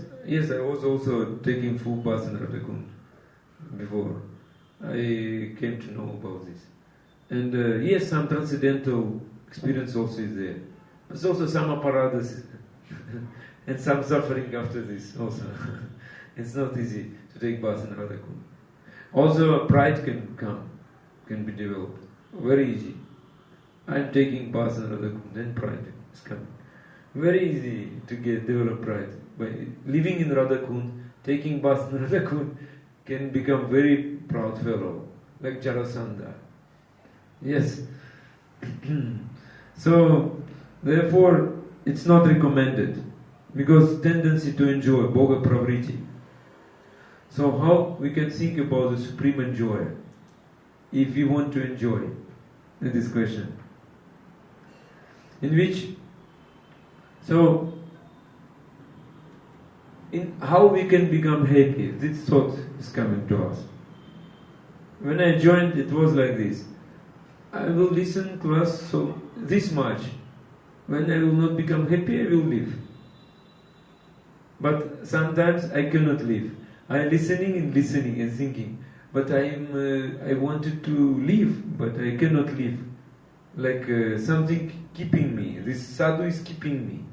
I was also taking full bath in Radhakund before I came to know about this. And yes, some transcendental experience also is there. There's also some apparatus and some suffering after this also. It's not easy to take bath in Radhakund. Also pride can be developed. Very easy. I'm taking bath in Radhakund, then pride is coming. Very easy to develop pride. By living in Radhakund, taking bath in a lagoon can become very proud fellow, like Jarasandha. Yes. So, therefore, it's not recommended, because tendency to enjoy, bhoga pravriti. So how we can think about the supreme enjoyer if we want to enjoy? This question. In which, so, in how we can become happy, this thought is coming to us. When I joined, it was like this. I will listen class so this much. When I will not become happy, I will leave. But sometimes I cannot leave. I am listening and thinking. But I wanted to leave, but I cannot leave. Like something keeping me. This sadhu is keeping me.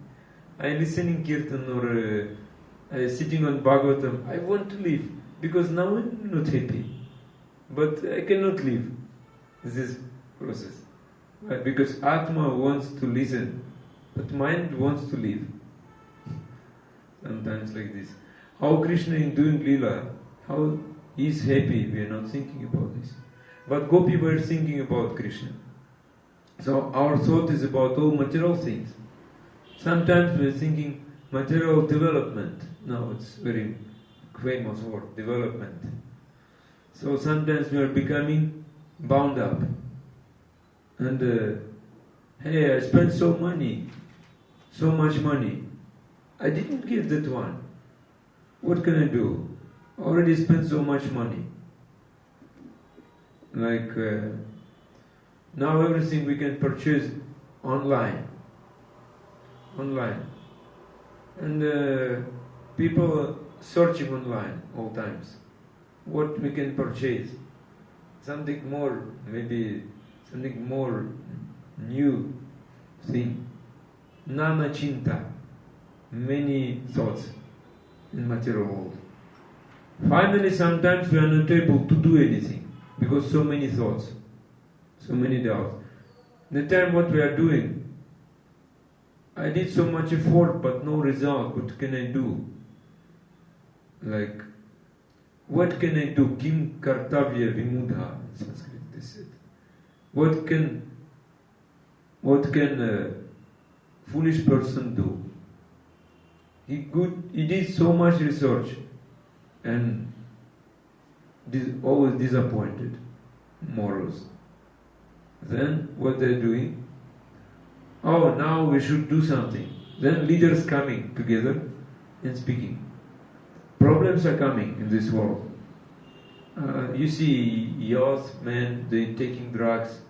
I am listening kirtan or sitting on Bhagavatam. I want to leave because now I am not happy. But I cannot leave. This process. Right? Because Atma wants to listen, but mind wants to leave. Sometimes like this. How Krishna is doing Leela, how he is happy, we are not thinking about this. But Gopi were thinking about Krishna. So our thought is about all material things. Sometimes we are thinking material development. Now it's very famous word, development. So sometimes we are becoming bound up. And hey, I spent so much money. I didn't give that one. What can I do? Already spent so much money. Like now everything we can purchase online. And people searching online all times. What we can purchase? Something more, maybe something more new thing. Nana chinta. Many thoughts in material world. Finally, sometimes we are not able to do anything because so many thoughts, so many doubts. The time what we are doing, I did so much effort but no result. What can I do? Like, what can I do? Kim kartavya vimudha in Sanskrit they said. What can a foolish person do? He did so much research and always disappointed morals. Then what they're doing? Oh, now we should do something. Then leaders coming together and speaking. Problems are coming in this world. You see youth, men, they taking drugs.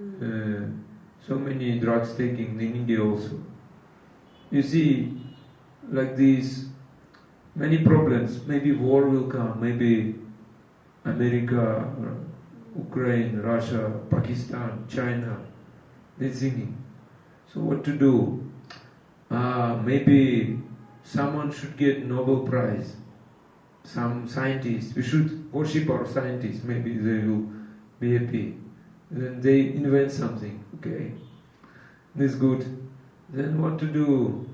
So many drugs taking in India also. You see, like these, many problems. Maybe war will come, maybe America, Ukraine, Russia, Pakistan, China, they're thinking. So what to do? Maybe someone should get Nobel Prize. Some scientists, we should worship our scientists, maybe they will be happy. Then they invent something, okay, this is good. Then what to do?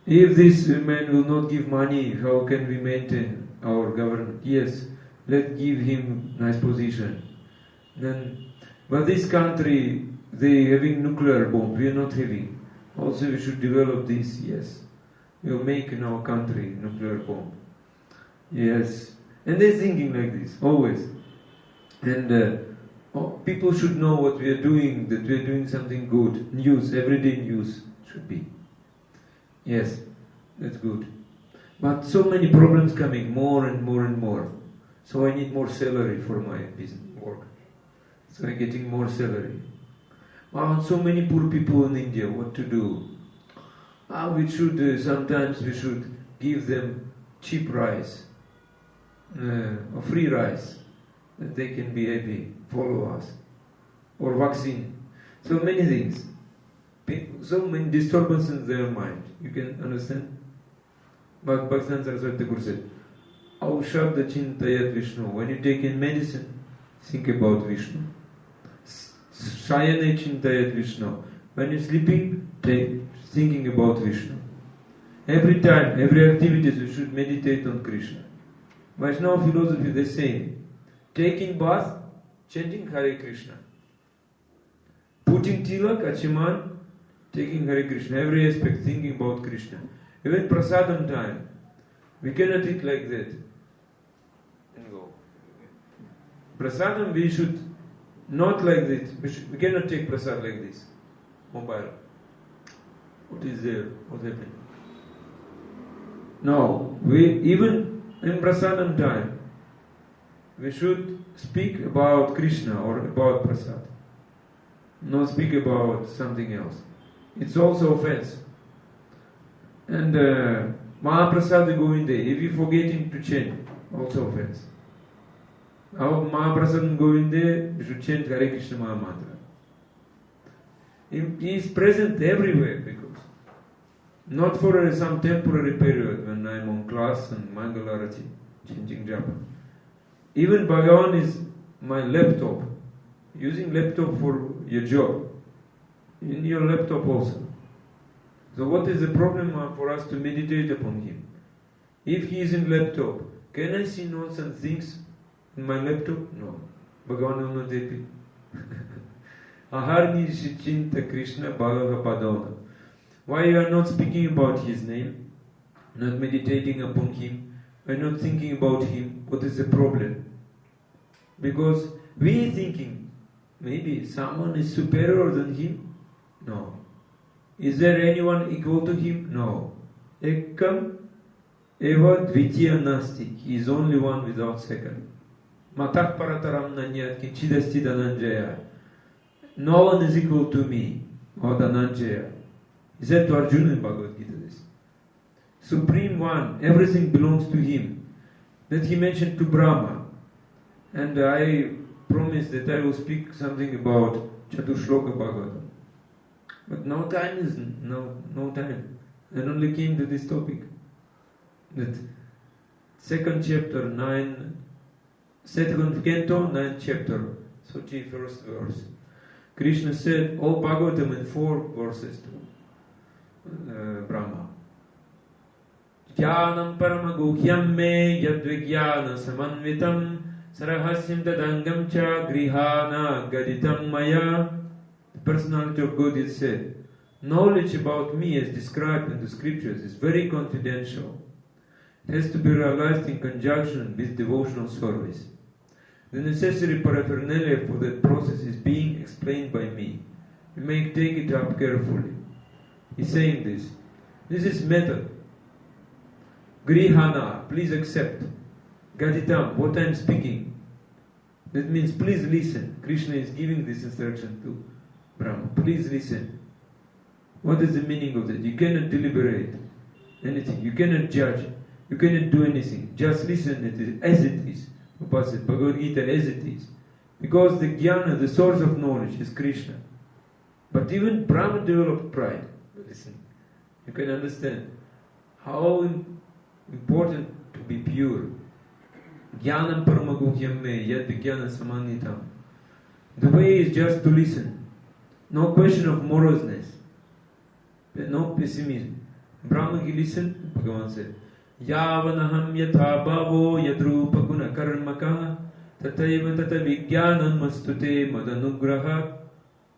If this man will not give money, how can we maintain our government? Yes, let's give him nice position. Then, but this country, they having nuclear bomb, we are not having. Also we should develop this, yes. We will make in our country nuclear bomb. Yes. And they're thinking like this, always. And people should know what we are doing, that we are doing something good. News, everyday news should be. Yes, that's good. But so many problems coming, more and more and more. So I need more salary for my business work. So I'm getting more salary. So many poor people in India, what to do? We should, sometimes we should give them cheap rice, or free rice, that they can be happy, follow us. Or vaccine. So many things. So many disturbances in their mind. You can understand? But Bhaktan Saraswati Thakur said, Aushadha chintayat Vishnu. When you take in medicine, think about Vishnu. Shayane chintayat Vishnu. When you're sleeping, thinking about Vishnu. Every time, every activity, we should meditate on Krishna. Vaishnava philosophy is the same. Taking bath, chanting Hare Krishna. Putting tilak, achiman, taking Hare Krishna. Every aspect, thinking about Krishna. Even prasadam time, we cannot eat like that and go. Prasadam we should not like this. We cannot take prasad like this. Mobile. What is there? What happened? No, we even in prasadam time we should speak about Krishna or about prasad. Not speak about something else. It's also offense. And Mahaprasad Govinda, if you forgetting to chant, also offense. Our Mahaprasad Govinda, you should chant Hare Krishna Maha Mantra. He is present everywhere because not for some temporary period when I am on class and Mangalarati, chanting japa. Even Bhagavan is my laptop. Using laptop for your job. In your laptop also. So what is the problem for us to meditate upon him? If he is in laptop, can I see nonsense things in my laptop? No. Bhagavan will not happy. Aharni Shichinta Krishna Bhagava Padona. Why you are not speaking about his name? Not meditating upon him? Why not thinking about him? What is the problem? Because we thinking maybe someone is superior than him? No. Is there anyone equal to him? No. Ekam eva dvitiya nasti. He is only one without second. Matak parataram nanyat kinchidasti dhananjaya. No one is equal to me, or Dhananjaya. He said to Arjuna in Bhagavad Gita this. Supreme One, everything belongs to him. That he mentioned to Brahma. And I promise that I will speak something about Chatushloka Bhagavatam. But no time. I only came to this topic. That second chapter, second canto, 9th chapter, Sochi, first verse. Krishna said all Bhagavatam in 4 verses to Brahma. Jnanam paramaguhyam me yadvigyana samanvitam sarahasyam tadangam cha grihana gaditam maya. The personality of God is said, knowledge about me as described in the scriptures is very confidential. It has to be realized in conjunction with devotional service. The necessary paraphernalia for that process is being explained by me. You may take it up carefully. He's saying this. This is method. Grihana, please accept. Gaditam, what I am speaking. That means please listen. Krishna is giving this instruction to Brahma. Please listen. What is the meaning of that? You cannot deliberate anything. You cannot judge. You cannot do anything. Just listen as it is. Bhagavad Gita as it is. Because the jnana, the source of knowledge, is Krishna. But even Brahma developed pride. Listen, you can understand how important to be pure. Jnanam paramaguhyam me yad vijnana samanitam. The way is just to listen. No question of moroseness. No pessimism. Brahma ki listen, Bhagavan said, Yavanaham yatha bhavo yadrupa guna karmaka tataiva tata vijnanam mastute madanugraha.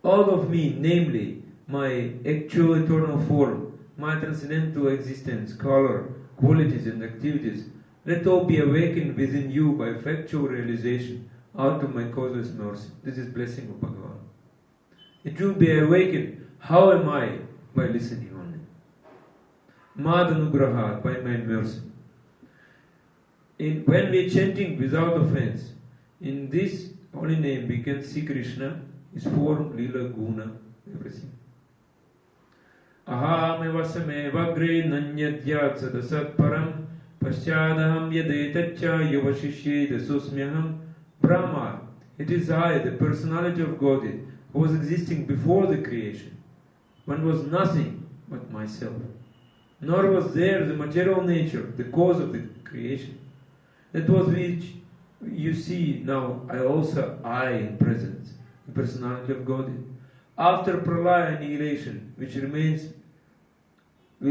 All of me, namely my actual eternal form, my transcendental existence, color, qualities and activities, let all be awakened within you by factual realization out of my causeless mercy. This is blessing of Bhagavan. It will be awakened. How am I? By listening only. Madanugraha, by my mercy. When we are chanting without offense, in this holy name we can see Krishna, his form, lila, guna, everything. Ahamevasame vagre nanyadyat sadasat param paschadaham yadetacha yavashishye dasusmyaham. Brahma, it is I, the personality of Godhead, who was existing before the creation. One was nothing but myself. Nor was there the material nature, the cause of the creation. That was which you see now, I in presence, the personality of Godhead. After pralaya annihilation, which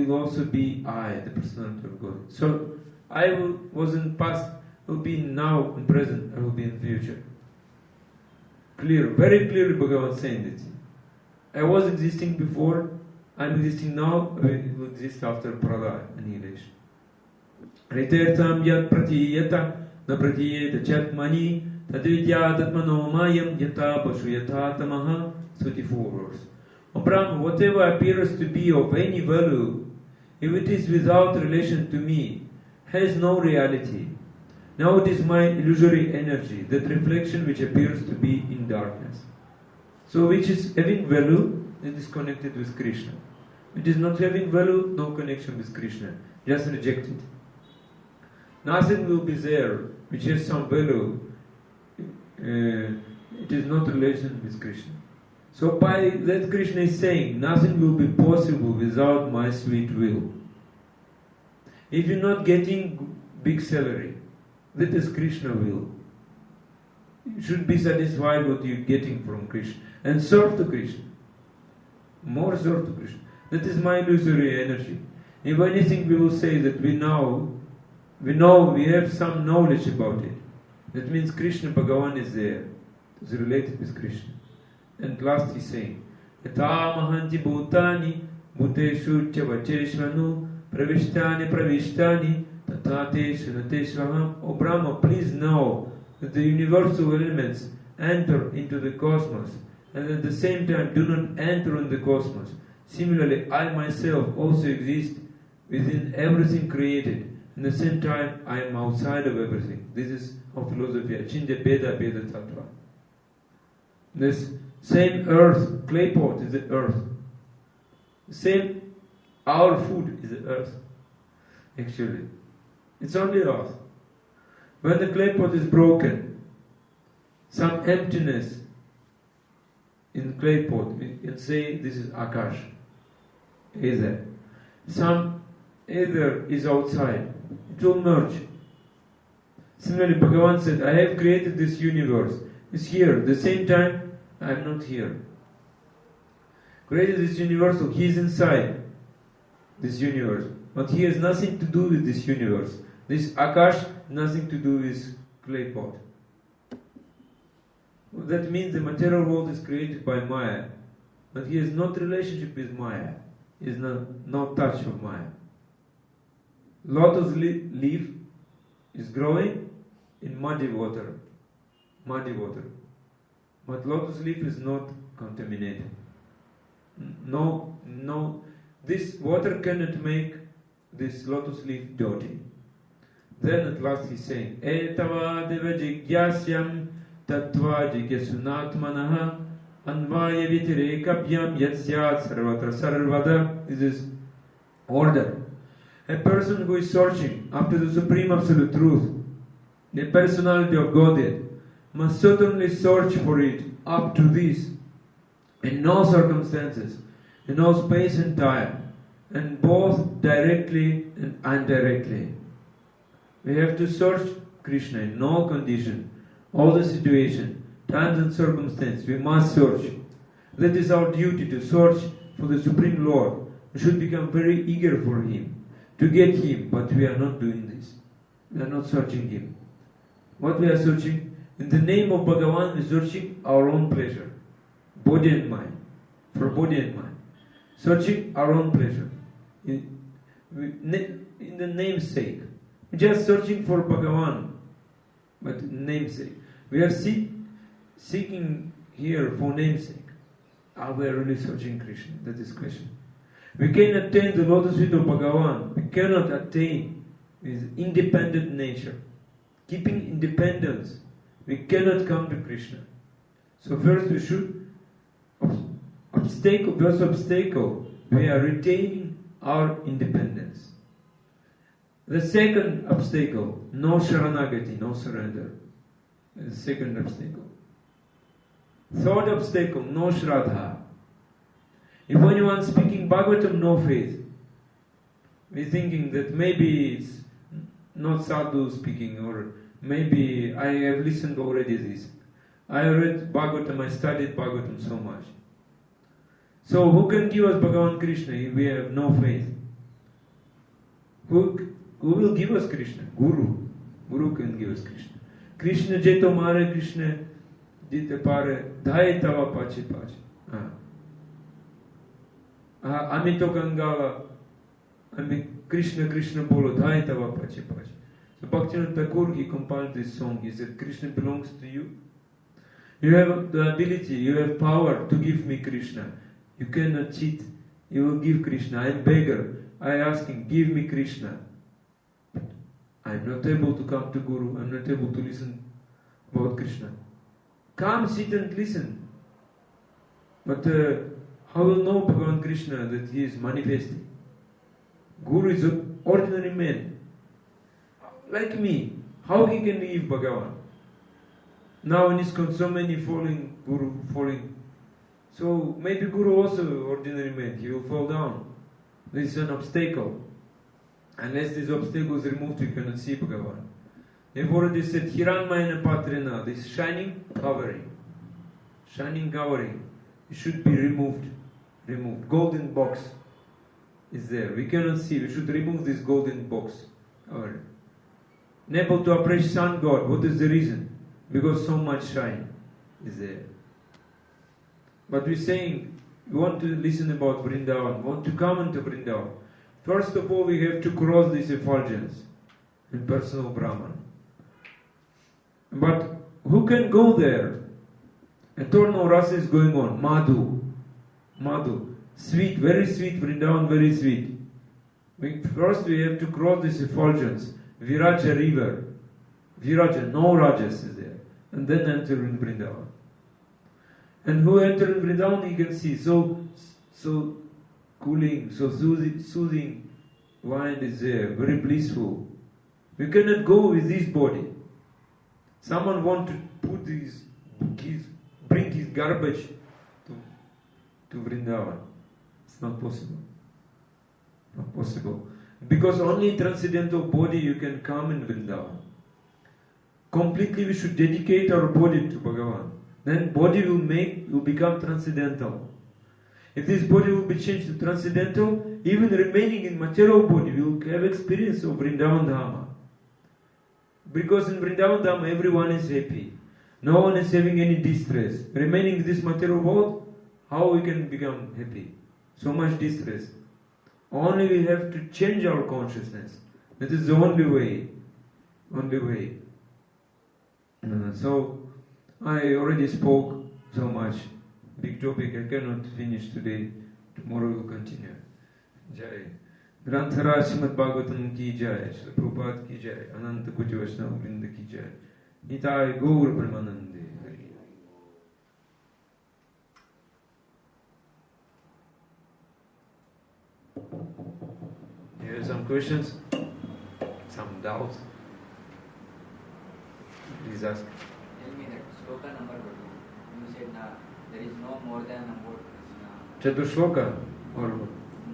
will also be I, the personality of God. So I was in past, will be now in present, I will be in future. Clear, very clearly Bhagavan saying this. I was existing before, I am existing now, I will exist after pralaya, annihilation. Ritirtham yat pratiyata na pratiyeta chatmani tadvidya tatmano mayam yata pashu yata tamaha 34 verse. O Brahma, whatever appears to be of any value, if it is without relation to me, has no reality. Now it is my illusory energy, that reflection which appears to be in darkness. So which is having value, it is connected with Krishna. It is not having value, no connection with Krishna. Just reject it. Nothing will be there which has some value. It is not relation with Krishna. So by that Krishna is saying, nothing will be possible without my sweet will. If you're not getting big salary, that is Krishna will. You should be satisfied with what you're getting from Krishna and serve to Krishna. More serve to Krishna. That is my illusory energy. If anything we will say that we know, we have some knowledge about it. That means Krishna Bhagavan is there. It's related with Krishna. And last he's saying, Yatha mahanti bhutani bhuteshu chavacheshvanu pravishtani pravishtani tatateshu nateshvaham. O Brahma, please know that the universal elements enter into the cosmos and at the same time do not enter in the cosmos. Similarly, I myself also exist within everything created. At the same time, I am outside of everything. This is our philosophy. Achinja Beda Beda Tattva. This same earth, clay pot is the earth. Same, our food is the earth. Actually, it's only earth. When the clay pot is broken, some emptiness in the clay pot, we can say this is Akash. Ether. Some ether is outside. It will merge. Similarly, Bhagavan said, I have created this universe. It's here. At the same time, I am not here. Created this universe, so he is inside this universe. But he has nothing to do with this universe. This Akash, nothing to do with clay pot. Well, that means the material world is created by Maya. But he has no relationship with Maya. He has no touch of Maya. Lotus leaf is growing in muddy water. Muddy water. But lotus leaf is not contaminated. No, this water cannot make this lotus leaf dirty. Then at last he's saying, Etava deva jigyasyam tattva jigyasunatmanaha anvaya vitirekabhyam yatsyat sarvatra sarvada. This is order. A person who is searching after the Supreme Absolute Truth, the personality of Godhead, must certainly search for it up to this, in no circumstances, in no space and time, and both directly and indirectly. We have to search Krishna in no condition, all the situation, times and circumstances. We must search. That is our duty, to search for the Supreme Lord. We should become very eager for Him, to get Him, but we are not doing this. We are not searching Him. What we are searching? In the name of Bhagavan, we are searching our own pleasure, body and mind, for body and mind. Searching our own pleasure. In the namesake. Just searching for Bhagavan, but namesake. We are seeking here for namesake. Are we really searching Krishna? That is question. We can attain the lotus feet of Bhagavan. We cannot attain his independent nature. Keeping independence, we cannot come to Krishna. So first we should obstacle. We are retaining our independence. The second obstacle, no sharanagati, no surrender. The second obstacle. Third obstacle, no shraddha. If anyone speaking Bhagavatam, no faith. We're thinking that maybe it's not sadhu speaking, or maybe I have listened already this. I read Bhagavatam, I studied Bhagavatam so much. So who can give us Bhagavan Krishna if we have no faith? Who will give us Krishna? Guru. Guru can give us Krishna. Krishna jeto mare Krishna dite pare dai tava pache pache. Amito Gangala, Krishna Krishna bolo dai tava pache pache. So Bhaktivinoda Thakur, he compiled this song. He said, Krishna belongs to you. You have the ability, you have power to give me Krishna. You cannot cheat. You will give Krishna. I am beggar. I ask him, give me Krishna. I am not able to come to Guru. I am not able to listen about Krishna. Come, sit and listen. But how will know Bhagavan Krishna that he is manifesting? Guru is an ordinary man, like me. How he can leave Bhagavan? Now in ISKCON so many falling, Guru falling. So maybe Guru also ordinary man, he will fall down. This is an obstacle. Unless this obstacle is removed, you cannot see Bhagavan. They've already said, Hiranmayana Patrina, this shining covering. Shining covering. It should be removed. Removed. Golden box is there. We cannot see. We should remove this golden box. Unable to approach sun god. What is the reason? Because so much shine is there. But we're saying, we want to listen about Vrindavan, we want to come into Vrindavan. First of all, we have to cross this effulgence in personal Brahman. But who can go there? Eternal rasa is going on. Madhu. Madhu. Sweet, very sweet, Vrindavan, very sweet. First we have to cross this effulgence. Viraja river. Viraja, no rajas is there. And then enter in Vrindavan. And who enter in Vrindavan, he can see. So cooling, so soothing wine is there, very blissful. We cannot go with this body. Someone want to put bring his garbage to Vrindavan. It's not possible. Not possible. Because only in transcendental body you can come in Vrindavan. Completely we should dedicate our body to Bhagavan. Then body will become transcendental. If this body will be changed to transcendental, even remaining in material body will have experience of Vrindavan Dhamma. Because in Vrindavan Dhamma everyone is happy. No one is having any distress. Remaining in this material world, how we can become happy? So much distress. Only we have to change our consciousness. That is the only way. Only way. So, I already spoke so much. Big topic, I cannot finish today. Tomorrow we will continue. Jai. Granthara Srimad Bhagavatam ki jai. Srila Prabhupada ki jai. Ananta Kuti Vaishnava Vrinda ki jai. Nitai Gaur Premanande. Do you have some questions? Some doubts? Please ask. Tell me that sloka number 2. You said there is no more than about Chatushloka or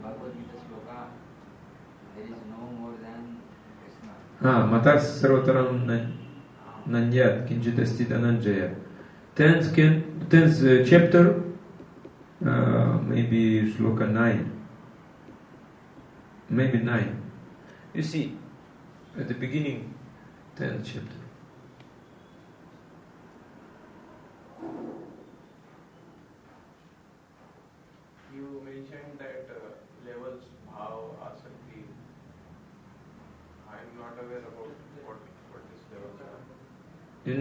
Bhagavad Gita sloka. There is no more than Krishna. Matas Sarvataram Nanyat Kinchit Asti Dhananjaya. 10th chapter, maybe Shloka 9. Maybe 9. You see, at the beginning, 10th chapter. You mentioned that levels, bhav, asakti. I'm not aware about what these levels are. You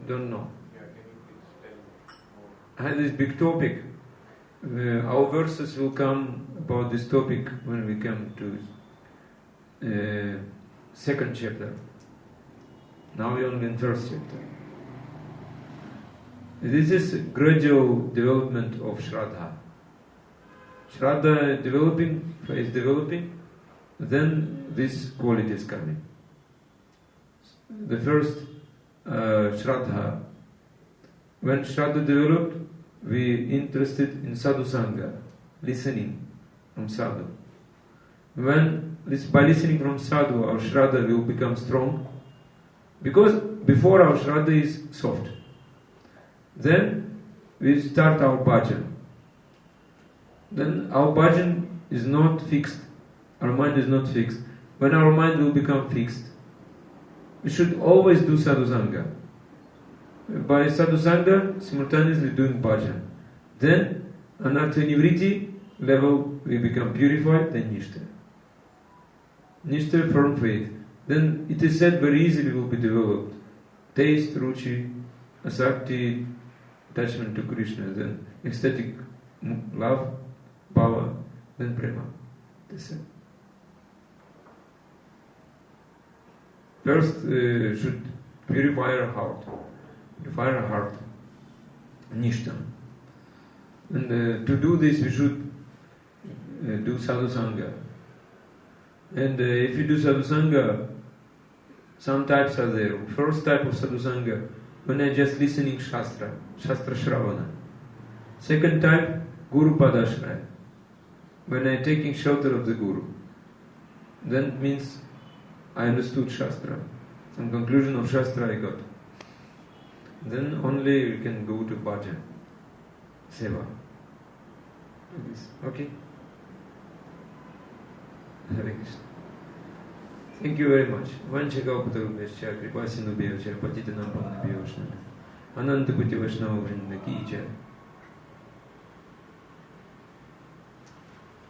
don't know. Yeah, can you please tell more? I had this big topic. Our verses will come about this topic when we come to second chapter. Now we're only in first chapter. This is a gradual development of Shraddha. Shraddha is developing, then this quality is coming. The first Shraddha. When Shraddha developed, we interested in sadhu sangha, listening from sadhu. By listening from sadhu, our Shraddha will become strong, because before our Shraddha is soft. Then we start our bhajan. Then our bhajan is not fixed, our mind is not fixed, when our mind will become fixed, we should always do sadhusanga. By sadhusanga, simultaneously doing bhajan. Then, anartha nivritti level, we become purified, then nishta. Nishta, firm faith. Then it is said very easily will be developed. Taste, ruchi, asakti, attachment to Krishna, then ecstatic love, bhava, then prema. That's it. First, should purify our heart. Purify our heart. Nishta. And to do this, we should do sadhusanga. And if you do sadhusanga, some types are there. First type of sadhusanga, when I just listening Shastra Shravana. Second type, Guru Padashraya, when I taking shelter of the Guru. Then means I understood Shastra. Some conclusion of Shastra I got. Then only you can go to bhajan, seva. Like this. Okay? Hare Krishna. Thank you very much. Vanchakaupatarubhyascha kripasindubhyascha patitanam pavanebhyo vaishnavabhyo Ananta Kuti Vaishnava Vrinda ki jai.